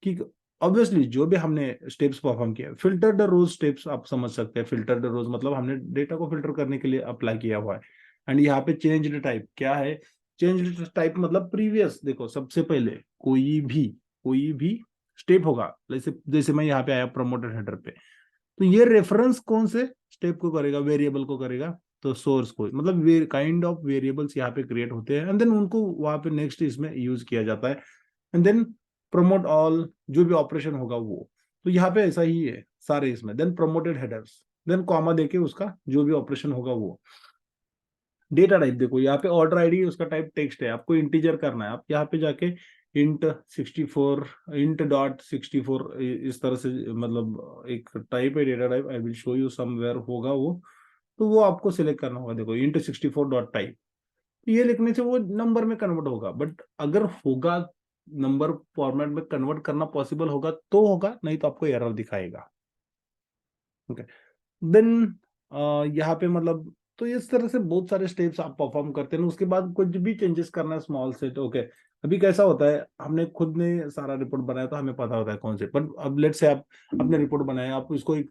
कि ऑब्वियसली जो भी हमने स्टेप्स परफॉर्म किया, फिल्टर द रोज स्टेप्स आप समझ सकते हैं, फिल्टर द रोज मतलब हमने डेटा को फिल्टर करने के लिए अप्लाई किया हुआ है। एंड यहाँ पे चेंज द टाइप क्या है, चेंज द टाइप मतलब प्रीवियस, देखो सबसे पहले कोई भी स्टेप होगा, जैसे जैसे मैं यहाँ पे आया प्रमोटेड हेडर पे, तो ये रेफरेंस कौन से स्टेप को करेगा, वेरिएबल को करेगा, तो सोर्स को, मतलब काइंड ऑफ वेरिएबल्स यहाँ पे क्रिएट होते हैं, एंड देन उनको वहां पे नेक्स्ट इसमें यूज किया जाता है, एंड देन प्रमोट ऑल, जो भी ऑपरेशन होगा वो, तो यहाँ पे ऐसा ही है सारे इसमें, then promoted headers, then comma देके उसका जो भी ऑपरेशन होगा वो। डेटा टाइप देखो यहाँ पे ऑर्डर आईडी, उसका टाइप टेक्स्ट है, आपको इंटीजर करना है, आप यहाँ पे जाके इंट 64 इंट डॉट 64 इस तरह से, मतलब एक टाइप है data type, I will show you somewhere होगा वो, तो वो आपको सिलेक्ट करना होगा, देखो इंट 64 डॉट टाइप, ये लिखने से वो नंबर में कन्वर्ट होगा, बट अगर होगा नंबर फॉर्मेट में कन्वर्ट करना पॉसिबल होगा तो होगा, नहीं तो आपको एरर दिखाएगा। ओके, देन यहाँ पे मतलब, तो इस तरह से बहुत सारे स्टेप्स आप परफॉर्म करते हैं, उसके बाद कुछ भी चेंजेस करना है स्मॉल सेट। ओके, अभी कैसा होता है, हमने खुद ने सारा रिपोर्ट बनाया तो हमें पता होता है कौन से, बट अब लेट से आप अपने रिपोर्ट बनाए, आप इसको एक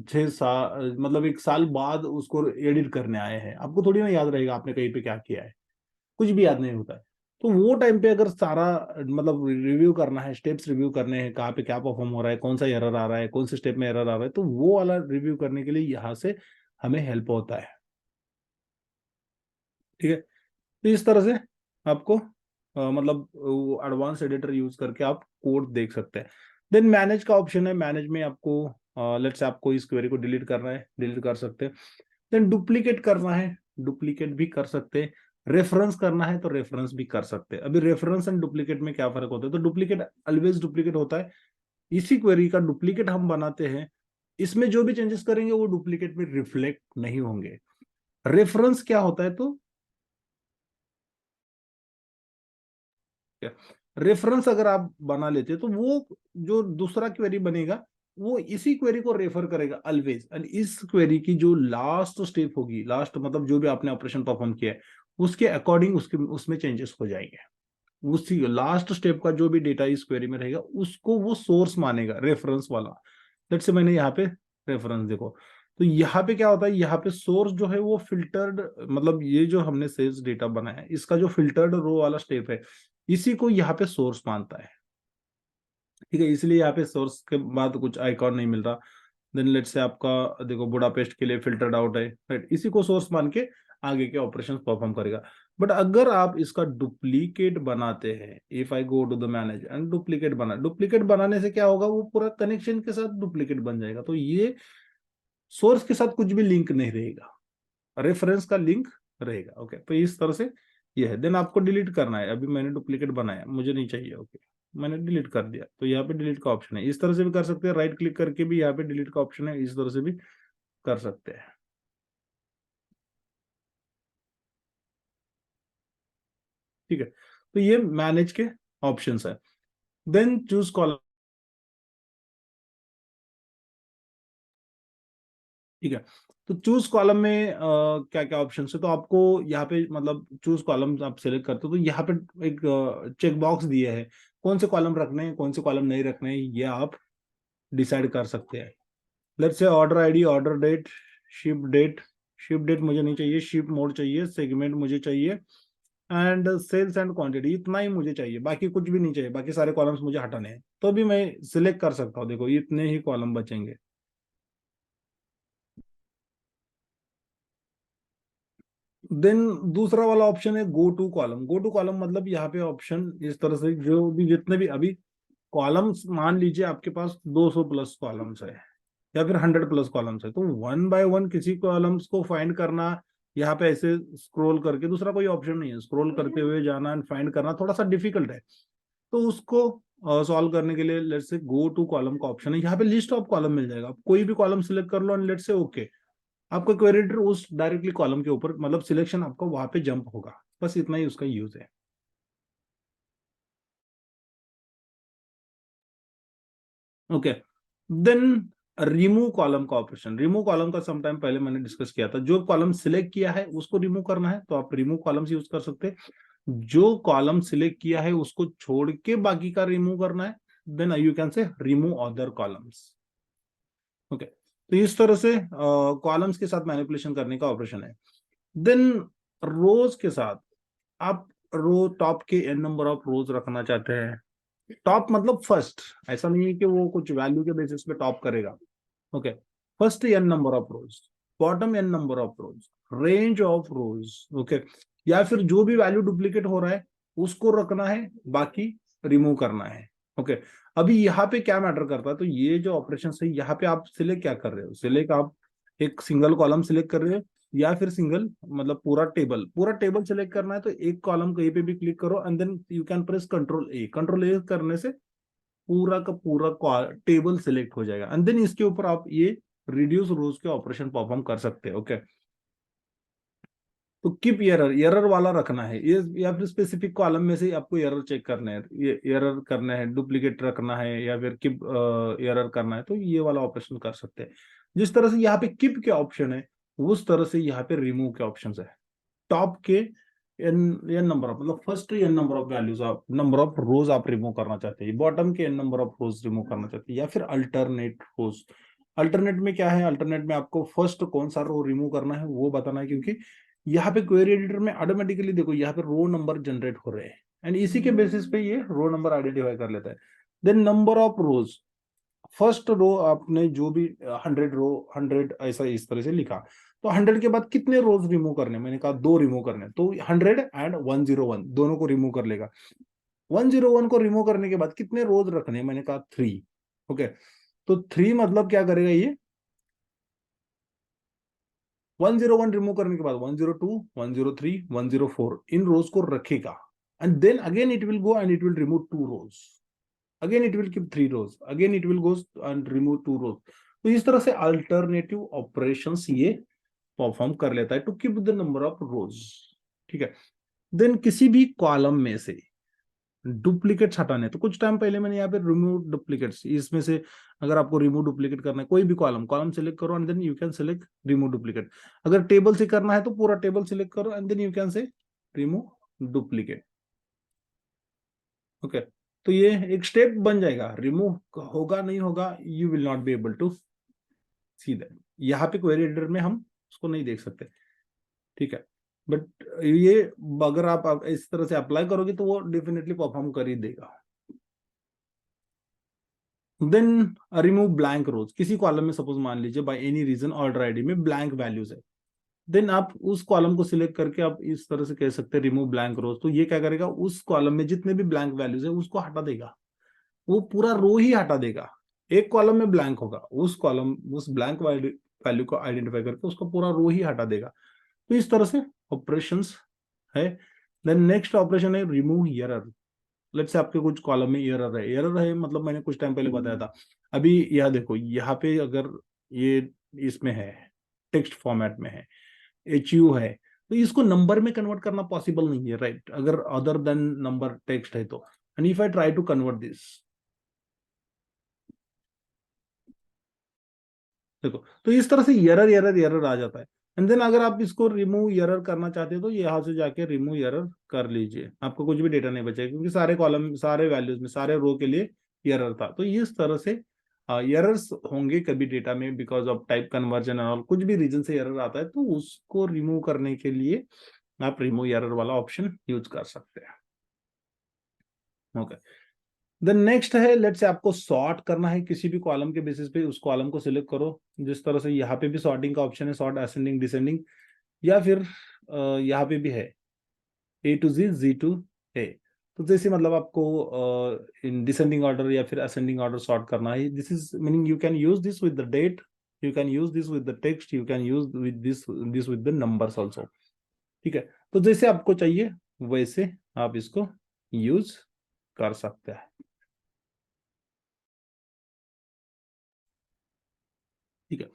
6 साल मतलब 1 साल बाद उसको एडिट करने आए हैं, आपको थोड़ी ना याद रहेगा आपने कहीं पे क्या किया है, कुछ भी याद नहीं होता है। तो वो टाइम पे अगर सारा मतलब रिव्यू करना है, स्टेप्स रिव्यू करने हैं, कहाँ पे क्या परफॉर्म हो रहा है, कौन सा एरर आ रहा है, कौन से स्टेप में एरर आ रहा है, तो वो वाला रिव्यू करने के लिए यहाँ से हमें हेल्प होता है। ठीक है, तो इस तरह से आपको मतलब एडवांस एडिटर यूज करके आप कोड देख सकते हैं। देन मैनेज का ऑप्शन है, मैनेज में आपको लेट्स से आपको इस क्वेरी को डिलीट करना है, डिलीट कर सकते हैं। देन डुप्लीकेट करना है, डुप्लीकेट भी कर सकते हैं, रेफरेंस करना है तो रेफरेंस भी कर सकते हैं। अभी रेफरेंस एंड डुप्लीकेट में क्या फर्क होता है, तो डुप्लीकेट ऑलवेज डुप्लीकेट होता है, इसी क्वेरी का डुप्लीकेट हम बनाते हैं, इसमें जो भी चेंजेस करेंगे वो डुप्लीकेट में रिफ्लेक्ट नहीं होंगे। रेफरेंस क्या होता है, तो रेफरेंस अगर आप बना लेते हैं तो वो जो दूसरा क्वेरी बनेगा वो इसी क्वेरी को रेफर करेगा ऑलवेज, एंड इस क्वेरी की जो लास्ट स्टेप होगी, लास्ट मतलब जो भी आपने ऑपरेशन परफॉर्म किया है उसके अकॉर्डिंग उसके उसमें चेंजेस हो जाएंगे। उसी लास्ट स्टेप का जो भी डेटा इस क्वेरी में रहेगा उसको वो सोर्स मानेगा, रेफरेंस वाला। लेट्स से मैंने यहाँ पे रेफरेंस देखो, तो यहाँ पे क्या होता है, यहाँ पे सोर्स जो है वो फिल्टर्ड, मतलब ये जो हमने सेल्स डेटा बनाया है इसका जो फिल्टर्ड रो वाला स्टेप है इसी को यहाँ पे सोर्स मानता है। ठीक है, इसलिए यहाँ पे सोर्स के बाद कुछ आइकॉन नहीं मिल रहा। देन लेट्स से आपका देखो बुडापेस्ट के लिए फिल्टर्ड आउट है, राइट, इसी को सोर्स मान के आगे के ऑपरेशंस परफॉर्म करेगा। बट अगर आप इसका डुप्लीकेट बनाते हैं, if I go to the manage and duplicate बनाने से क्या होगा, वो पूरा कनेक्शन के साथ डुप्लीकेट बन जाएगा, तो ये सोर्स के साथ कुछ भी लिंक नहीं रहेगा, रेफरेंस का लिंक रहेगा। ओके, तो इस तरह से ये है। देन आपको डिलीट करना है, अभी मैंने डुप्लीकेट बनाया, मुझे नहीं चाहिए, ओके, मैंने डिलीट कर दिया, तो यहाँ पे डिलीट का ऑप्शन है। इस तरह से भी कर सकते हैं, राइट क्लिक करके भी यहाँ पे डिलीट का ऑप्शन है, इस तरह से भी कर सकते हैं। ठीक है, तो ये मैनेज के ऑप्शंस है। Then choose column. ठीक है, तो चूज कॉलम में क्या क्या ऑप्शन है, तो आपको यहाँ पे मतलब चूज कॉलम आप सिलेक्ट करते हो तो यहाँ पे एक चेक बॉक्स दिए है, कौन से कॉलम रखने हैं कौन से कॉलम नहीं रखने हैं ये आप डिसाइड कर सकते हैं। Let's say order ID, order date, ship date, ship date मुझे नहीं चाहिए, शिप मोड चाहिए, सेगमेंट मुझे चाहिए, एंड सेल्स एंड क्वांटिटी, इतना ही मुझे चाहिए, बाकी कुछ भी नहीं चाहिए, बाकी सारे कॉलम्स मुझे हटाने हैं, तो भी मैं सिलेक्ट कर सकता हूँ। देखो इतने ही कॉलम बचेंगे। देन दूसरा वाला ऑप्शन है go to column. Go to column मतलब यहाँ पे ऑप्शन इस तरह से, जो भी जितने भी अभी कॉलम्स, मान लीजिए आपके पास 200 प्लस कॉलम्स है या फिर 100 प्लस कॉलम्स है, तो वन बाय वन किसी कॉलम्स को फाइंड करना, यहाँ पे ऐसे स्क्रॉल करके, दूसरा कोई ऑप्शन नहीं है, स्क्रॉल करते हुए जाना एंड फाइंड करना थोड़ा सा डिफिकल्ट है। तो उसको सॉल्व करने के लिए let's say go to column का ऑप्शन है, यहाँ पे लिस्ट ऑफ कॉलम मिल जाएगा, आप कोई भी कॉलम सिलेक्ट कर लो एंड लेट्स से ओके, आपका क्वेरी उस डायरेक्टली कॉलम के ऊपर, मतलब सिलेक्शन आपका वहां पे जंप होगा, बस इतना ही उसका यूज है। ओके, देन रिमूव कॉलम का ऑपरेशन। रिमूव कॉलम का सम टाइम पहले मैंने डिस्कस किया था, जो कॉलम सिलेक्ट किया है उसको रिमूव करना है तो आप रिमूव कॉलम्स यूज कर सकते हैं, जो कॉलम सिलेक्ट किया है उसको छोड़ के बाकी का रिमूव करना है, then you can say remove other columns. Okay, तो इस तरह से कॉलम्स के साथ मैनिपुलेशन करने का ऑपरेशन है। देन रोज के साथ आप रो टॉप के एन नंबर ऑफ रोज रखना चाहते हैं, टॉप मतलब फर्स्ट, ऐसा नहीं है कि वो कुछ वैल्यू के बेसिस पे टॉप करेगा। Okay, first N number of rows, bottom N number of rows, range of rows. Okay, या फिर जो भी वैल्यू डुप्लीकेट हो रहा है उसको रखना है, बाकी रिमूव करना है। ओके, अभी यहाँ पे क्या मैटर करता है, तो ये जो ऑपरेशन है यहाँ पे आप सिलेक्ट क्या कर रहे हो, सिलेक्ट आप एक सिंगल कॉलम सिलेक्ट कर रहे हो या फिर सिंगल मतलब पूरा टेबल सिलेक्ट करना है, तो एक कॉलम कहीं पे भी क्लिक करो and then you can press control A करने से पूरा का पूरा टेबल सिलेक्ट हो जाएगा एंड देन इसके ऊपर आप ये रिड्यूस रोज के ऑपरेशन परफॉर्म कर सकते हैं। ओके, तो कीप एरर, एरर वाला रखना है ये, या फिर स्पेसिफिक कॉलम में से आपको एरर चेक करना है, ये एरर करना है, डुप्लीकेट रखना है या फिर कीप एरर करना है, तो ये वाला ऑपरेशन कर सकते हैं। जिस तरह से यहाँ पे कीप के ऑप्शन है उस तरह से यहाँ पे रिमूव के ऑप्शन है। टॉप के एन एन नंबर ऑफ, मतलब first N number of values, आप नंबर ऑफ रोज आप रिमूव करना चाहते हैं, बॉटम के N number of rows remove करना चाहते हैं, या फिर अल्टरनेट रोज। अल्टरनेट में क्या है, अल्टरनेट में आपको फर्स्ट कौन सा रो रिमूव करना है वो बताना है, क्योंकि यहाँ पे क्वेरी एडिटर में ऑटोमेटिकली देखो यहाँ पे रो नंबर जनरेट हो रहे हैं एंड इसी के बेसिस पे ये रो नंबर आइडेंटिफाई कर लेता है। Then number of rows, first row आपने जो भी 100 रो, 100 ऐसा इस तरह से लिखा, तो 100 के बाद कितने रोज रिमूव करने, मैंने कहा दो रिमूव करने, तो 100 एंड 101 दोनों को रिमूव कर लेगा। 101 को रिमूव करने के बाद कितने रोज रखने, मैंने कहा 3। ओके, तो 3 मतलब क्या करेगा ये, 101 रिमूव करने के बाद 102, 103, 104 इन रोज को रखेगा and then again it will go and it will remove 2 rows, again it will keep 3 rows, again it will goes and remove 2 rows. तो इस तरह से अल्टरनेटिव ऑपरेशंस ये परफॉर्म कर लेता है to keep the number of rows. ठीक है, देन किसी भी कॉलम में से डुप्लीकेट्स हटाने, तो कुछ टाइम पहले मैंने यहाँ पे रिमूव डुप्लीकेट्स, इसमें से अगर आपको रिमूव डुप्लीकेट करना है कोई भी कॉलम, कॉलम सिलेक्ट करो and then you can select remove duplicate. अगर टेबल से करना है तो पूरा टेबल सिलेक्ट करो and then you can say remove duplicate. Okay, तो ये एक स्टेप बन जाएगा, रिमूव होगा नहीं होगा, you will not be able to see that. यहाँ पे क्वेरी एडिटर में हम उसको नहीं देख सकते, ठीक है, बट ये अगर आप इस तरह से अप्लाई करोगे तो वो डेफिनेटली परफॉर्म कर ही देगा। देन रिमूव ब्लैंक रोज, किसी कॉलम में सपोज मान लीजिए by any reason order ID में ब्लैंक वैल्यूज है, देन आप उस कॉलम को सिलेक्ट करके आप इस तरह से कह सकते हैं रिमूव ब्लैंक रोज। तो ये क्या करेगा, उस कॉलम में जितने भी ब्लैंक वैल्यूज है उसको हटा देगा, वो पूरा रो ही हटा देगा। एक कॉलम में ब्लैंक होगा, उस कॉलम उस ब्लैंक वैल्यू को आइडेंटिफाई करके उसका पूरा रो ही हटा देगा। तो इस तरह से ऑपरेशंस है। देन नेक्स्ट ऑपरेशन है रिमूव एरर। लेट्स से आपके कुछ कॉलम में एरर है मतलब मैंने कुछ टाइम पहले बताया था। अभी यह देखो, यहाँ पे अगर ये इसमें है, टेक्स्ट फॉर्मेट में है, HU है, तो इसको नंबर में कन्वर्ट करना पॉसिबल नहीं है, राइट? अगर अदर देन नंबर टेक्स्ट है तो, and if I try to convert this, देखो तो इस तरह से एरर आ जाता है। एंड देन अगर आप इसको रिमूव एरर करना चाहते हो तो यहाँ से जाके रिमूव एरर कर लीजिए, आपको कुछ भी डेटा नहीं बचेगा क्योंकि सारे कॉलम सारे वैल्यूज में सारे रो के लिए एरर था। तो इस तरह से एरर्स होंगे कभी डेटा में बिकॉज ऑफ टाइप कन्वर्जन और कुछ भी रीजन से एरर आता है, तो उसको रिमूव करने के लिए आप रिमूव एरर वाला ऑप्शन यूज कर सकते हैं। ओके, देन नेक्स्ट है, लेट्स से आपको सॉर्ट करना है किसी भी कॉलम के बेसिस पे, उस कॉलम को सिलेक्ट करो। जिस तरह से यहाँ पे भी सॉर्टिंग का ऑप्शन है, सॉर्ट असेंडिंग डिसेंडिंग, या फिर यहाँ पे भी है A to Z to A। तो जैसे मतलब आपको इन डिसेंडिंग ऑर्डर या फिर असेंडिंग ऑर्डर सॉर्ट करना है, this is meaning you can use this with the date, you can use this with the text, you can use with this with the numbers also, ठीक है। तो जैसे आपको चाहिए वैसे आप इसको यूज कर सकते हैं, ठीक है।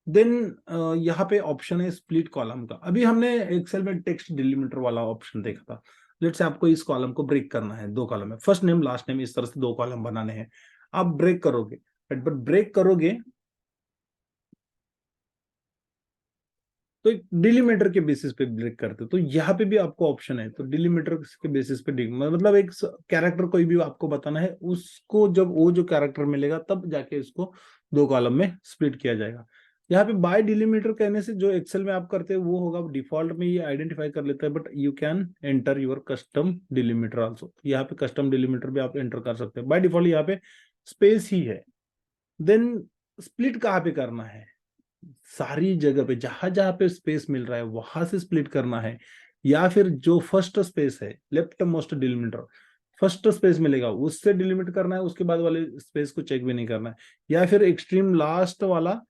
देन यहाँ पे ऑप्शन है स्प्लिट कॉलम का। अभी हमने एक्सेल में टेक्स्ट डिलीमीटर वाला ऑप्शन देखा था। लेट्स से आपको इस कॉलम को ब्रेक करना है, दो कॉलम है, फर्स्ट नेम लास्ट नेम, इस तरह से दो कॉलम बनाने हैं। आप ब्रेक करोगे, बट ब्रेक करोगे तो एक डिलीमीटर के बेसिस पे ब्रेक करते हो। तो यहाँ पे भी आपको ऑप्शन है, तो डिलीमीटर के बेसिस पे मतलब एक कैरेक्टर कोई भी आपको बताना है, उसको जब वो जो कैरेक्टर मिलेगा तब जाके इसको दो कॉलम में स्प्लिट किया जाएगा। यहाँ पे बाय डिलीमीटर कहने से जो एक्सेल में आप करते हो वो होगा, डिफॉल्ट में ये आइडेंटिफाई कर लेता है, but you can enter your custom delimiter also. यहाँ पे कस्टम डिलीमीटर भी आप एंटर कर सकते हैं। बाय डिफॉल्ट यहाँ पे स्पेस ही है। देन स्प्लिट कहाँ पे करना है, सारी जगह पे जहां जहां पे स्पेस मिल रहा है वहां से स्प्लिट करना है, या फिर जो फर्स्ट स्पेस है left most delimiter, first space मिलेगा उससे डिलीमिट करना है, उसके बाद वाले स्पेस को चेक भी नहीं करना है, या फिर एक्सट्रीम लास्ट वाला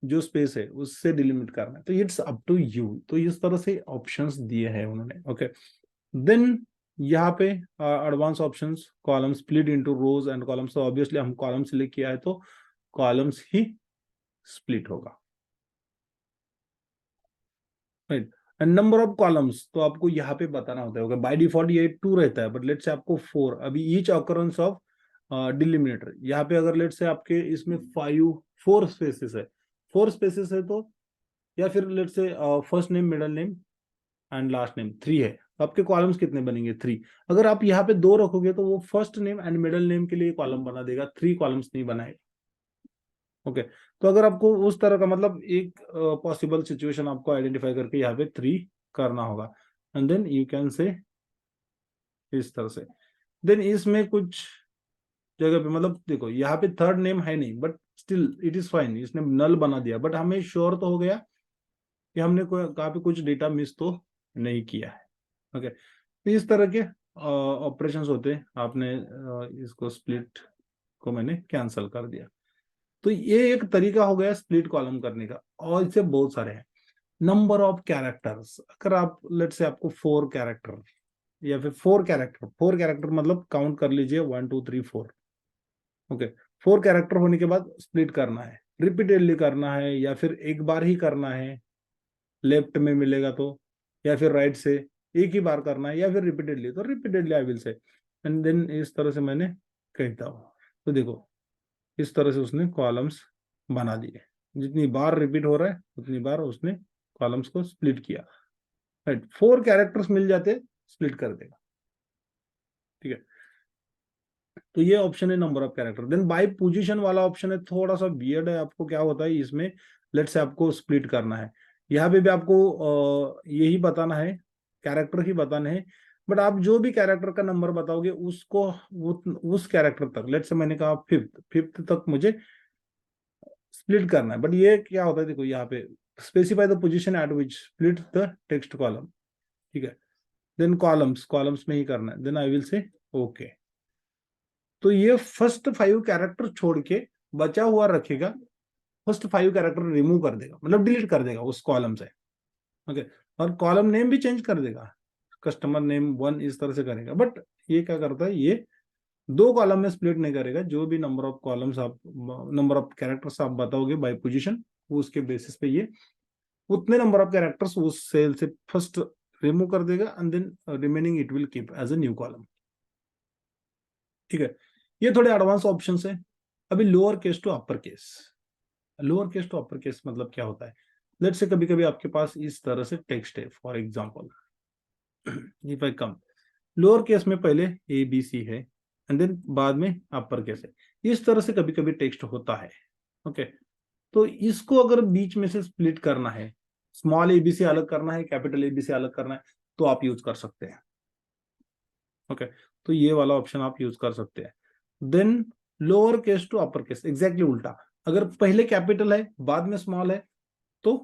जो स्पेस है उससे डिलीमिट करना है। तो इट्स अप टू यू। तो इस तरह से ऑप्शंस दिए हैं उन्होंने। ओके, देन यहाँ पे advance options, column split into rose and columns. तो ऑब्वियसली हम कॉलम सिलेक्ट किया है तो कॉलम्स ही स्प्लिट होगा, right. And number of columns तो आपको यहाँ पे बताना होता है। बाय डिफॉल्ट ये 2 रहता है, बट लेट से आपको 4, अभी ईच ऑकरेंस ऑफ डिलीमिनेटर, यहाँ पे अगर लेट से आपके इसमें 4 स्पेसेस है, 4 स्पेसेस है तो, या फिर लेट से first name middle name and last name 3 है, तो आपके कॉलम्स कितने बनेंगे 3। अगर आप यहाँ पे 2 रखोगे तो वो first name and middle name के लिए कॉलम बना देगा, 3 कॉलम्स नहीं बनाएगा। ओके, तो अगर आपको उस तरह का मतलब एक पॉसिबल सिचुएशन आपको आइडेंटिफाई करके यहाँ पे 3 करना होगा, एंड देन यू कैन से इस तरह से। देन इसमें कुछ जगह पे मतलब देखो यहाँ पे थर्ड नेम है नहीं, but still it is fine, इसने नल बना दिया, बट हमें श्योर तो हो गया कि हमने कोई कहाँ पे कुछ डेटा मिस तो नहीं किया है। ओके, तो इस तरह के ऑपरेशंस होते हैं। आपने इसको स्प्लिट को मैंने कैंसिल कर दिया। तो ये एक तरीका हो गया स्प्लिट कॉलम करने का, और इससे बहुत सारे हैं। नंबर ऑफ कैरेक्टर्स, अगर आप लेट से आपको 4 कैरेक्टर या फिर 4 कैरेक्टर मतलब काउंट कर लीजिए 1 2 3 4। ओके, 4 कैरेक्टर होने के बाद स्प्लिट करना है, रिपीटेडली करना है, या फिर एक बार ही करना है लेफ्ट में मिलेगा तो, या फिर राइट से एक ही बार करना है, या फिर रिपीटेडली, तो repeatedly I will say. And then इस तरह से मैंने कहता हूँ, तो देखो इस तरह से उसने कॉलम्स बना दिए, जितनी बार रिपीट हो रहा है उतनी बार उसने कॉलम्स को स्प्लिट किया। राइट, 4 कैरेक्टर्स मिल जाते स्प्लिट कर देगा, ठीक है। तो ये ऑप्शन है number of character. Then by position वाला ऑप्शन है, थोड़ा सा वियर्ड है। आपको क्या होता है इसमें, लेट्स से आपको स्प्लिट करना है, यहाँ पे भी आपको यही बताना है, कैरेक्टर ही बताना है, बट आप जो भी कैरेक्टर का नंबर बताओगे उसको उस कैरेक्टर तक, लेट्स से मैंने कहा फिफ्थ तक मुझे स्प्लिट करना है। बट ये क्या होता है, देखो यहाँ पे specify the position at which split the text column, ठीक है। देन कॉलम्स में ही करना है, then I will say okay. तो ये फर्स्ट 5 कैरेक्टर छोड़ के बचा हुआ रखेगा, फर्स्ट 5 कैरेक्टर रिमूव कर देगा, मतलब डिलीट कर देगा उस कॉलम से, ओके। और कॉलम नेम भी चेंज कर देगा, कस्टमर नेम 1 इस तरह से करेगा। बट ये क्या करता है, ये 2 कॉलम में स्प्लिट नहीं करेगा। जो भी नंबर ऑफ कॉलम्स आप, नंबर ऑफ कैरेक्टर्स आप बताओगे बाय पोजीशन, उसके बेसिस पे ये उतने नंबर ऑफ कैरेक्टर्स उस सेल से फर्स्ट रिमूव कर देगा, and then remaining it will keep as a new column, ठीक है। ये थोड़े एडवांस ऑप्शन है। अभी lower case to upper case. Lower case to upper case मतलब क्या होता है, लेट्स से कभी कभी आपके पास इस तरह से टेक्स्ट है, for example if I come, lower case में पहले ए बी सी है, एंड देन बाद में अपर केस है। इस तरह से कभी कभी टेक्स्ट होता है, ओके। तो इसको अगर बीच में से स्प्लिट करना है, स्मॉल एबीसी अलग करना है, कैपिटल एबीसी अलग करना है, तो आप यूज कर सकते हैं, ओके। तो ये वाला ऑप्शन आप यूज कर सकते हैं। Then lower case to upper case, exactly उल्टा। अगर पहले कैपिटल है बाद में स्मॉल है, तो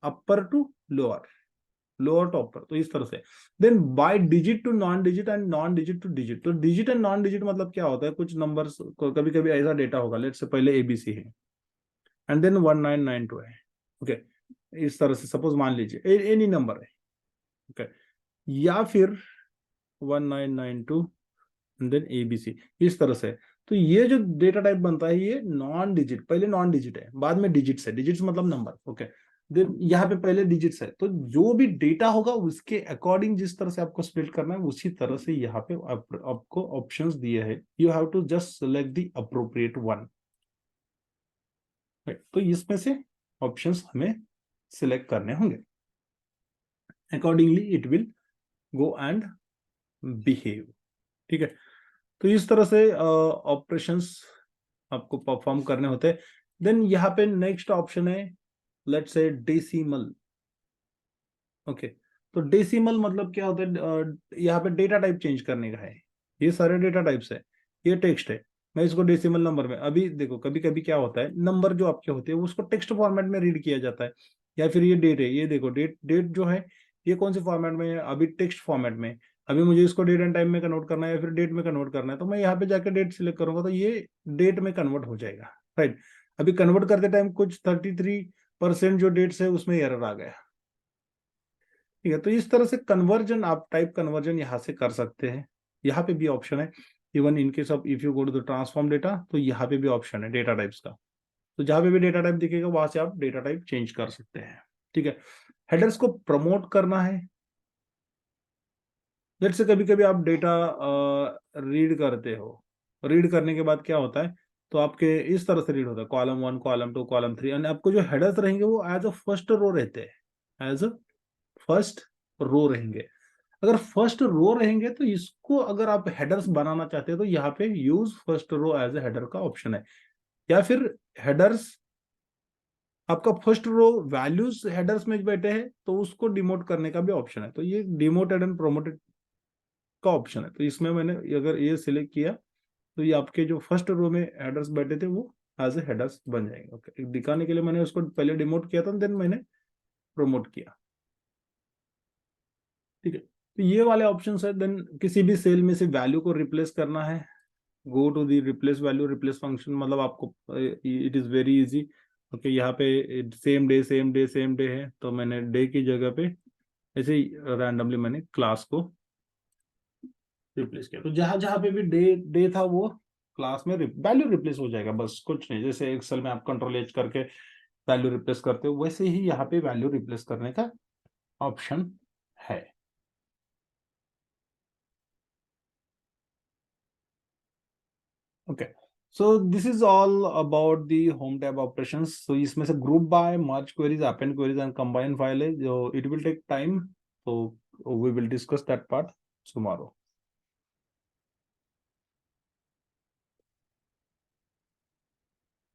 upper to lower, lower to upper, तो इस तरह से। Then by digit to non digit and non digit to digit. तो डिजिट एंड नॉन डिजिट मतलब क्या होता है, कुछ नंबर्स कभी कभी ऐसा डेटा होगा, लेट से पहले एबीसी है एंड देन 1992 है, ओके। इस तरह से सपोज मान लीजिए एनी नंबर है, ओके, या फिर 1992 एंड देन एबीसी, इस तरह से। तो ये जो डेटा टाइप बनता है, ये नॉन डिजिट, पहले नॉन डिजिट है बाद में डिजिट्स है, डिजिट्स मतलब नंबर, ओके। देन यहाँ पे पहले डिजिट्स है, तो जो भी डेटा होगा उसके अकॉर्डिंग जिस तरह से आपको स्प्लिट करना है, उसी तरह से यहाँ पे आपको ऑप्शंस दिए है। You have to just select the appropriate one, तो इसमें से ऑप्शंस हमें सिलेक्ट करने होंगे, accordingly it will go and behave, ठीक है। तो इस तरह से ऑपरेशंस आपको परफॉर्म करने होते हैं। देन यहाँ पे नेक्स्ट ऑप्शन है, लेट्स से डेसिमल, ओके। तो डेसिमल मतलब क्या होता है, यहाँ पे डेटा टाइप चेंज करने का है। ये सारे डेटा टाइप्स है, ये टेक्स्ट है, मैं इसको डेसिमल नंबर में, अभी देखो कभी कभी क्या होता है, नंबर जो आपके होते हैं उसको टेक्स्ट फॉर्मेट में रीड किया जाता है, या फिर ये डेट है, ये देखो डेट जो है ये कौन से फॉर्मेट में है, अभी टेक्स्ट फॉर्मेट में। अभी मुझे इसको डेट एंड टाइम में कन्वर्ट करना है या फिर डेट में कन्वर्ट करना है, तो मैं यहाँ पे जाकर डेट सिलेक्ट करूंगा, तो ये डेट में कन्वर्ट हो जाएगा, राइट। अभी कन्वर्ट करते टाइम कुछ 33% जो डेट्स है उसमें एरर आ गया, ठीक है। तो इस तरह से कन्वर्जन, आप टाइप कन्वर्जन यहाँ से कर सकते हैं। यहाँ पे भी ऑप्शन है, even in case of if you go to the transform data, तो यहाँ पे भी ऑप्शन है डेटा टाइप्स का। तो जहां पे भी डेटा टाइप दिखेगा वहां से आप डेटा टाइप चेंज कर सकते हैं, ठीक है। हेडर्स को प्रमोट करना है, जैसे कभी कभी आप डेटा रीड करते हो, रीड करने के बाद क्या होता है, तो आपके इस तरह से रीड होता है, कॉलम 1 कॉलम 2 कॉलम 3, एंड आपको जो हेडर्स रहेंगे वो एज अ फर्स्ट रो रहते हैं, एज अ फर्स्ट रो रहेंगे। अगर फर्स्ट रो रहेंगे तो इसको अगर आप हेडर्स बनाना चाहते हैं, तो यहाँ पे use first row as a header का ऑप्शन है। या फिर हेडर्स, आपका फर्स्ट रो वैल्यूज हेडर्स में बैठे हैं तो उसको डिमोट करने का भी ऑप्शन है, तो ये डिमोटेड एंड प्रोमोटेड का ऑप्शन है। तो इसमें मैंने अगर ये सिलेक्ट किया, तो ये आपके जो फर्स्ट रो में हेडर्स बैठे थे वो एज ए हेडर्स बन जाएंगे, ओके। दिखाने के लिए मैंने उसको पहले डिमोट किया था, देन मैंने प्रोमोट किया, ठीक है। तो ये वाले ऑप्शन है। देन किसी भी सेल में से वैल्यू को रिप्लेस करना है, go to the replace value, replace function, मतलब आपको it is very easy, okay. यहाँ पे सेम डे है, तो मैंने डे की जगह पे ऐसे ही रैंडमली मैंने क्लास को रिप्लेस किया। तो जहां जहां पे भी डे डे था वो क्लास में वैल्यू रिप्लेस हो जाएगा, बस कुछ नहीं। जैसे एक्सेल में आप कंट्रोल एच करके वैल्यू रिप्लेस करते हो, वैसे ही यहाँ पे वैल्यू रिप्लेस करने का ऑप्शन है, okay. So this is all about the home tab operations. तो इसमें से group by, merge queries, append queries and combine file है, जो it will take time So we will discuss that part tomorrow.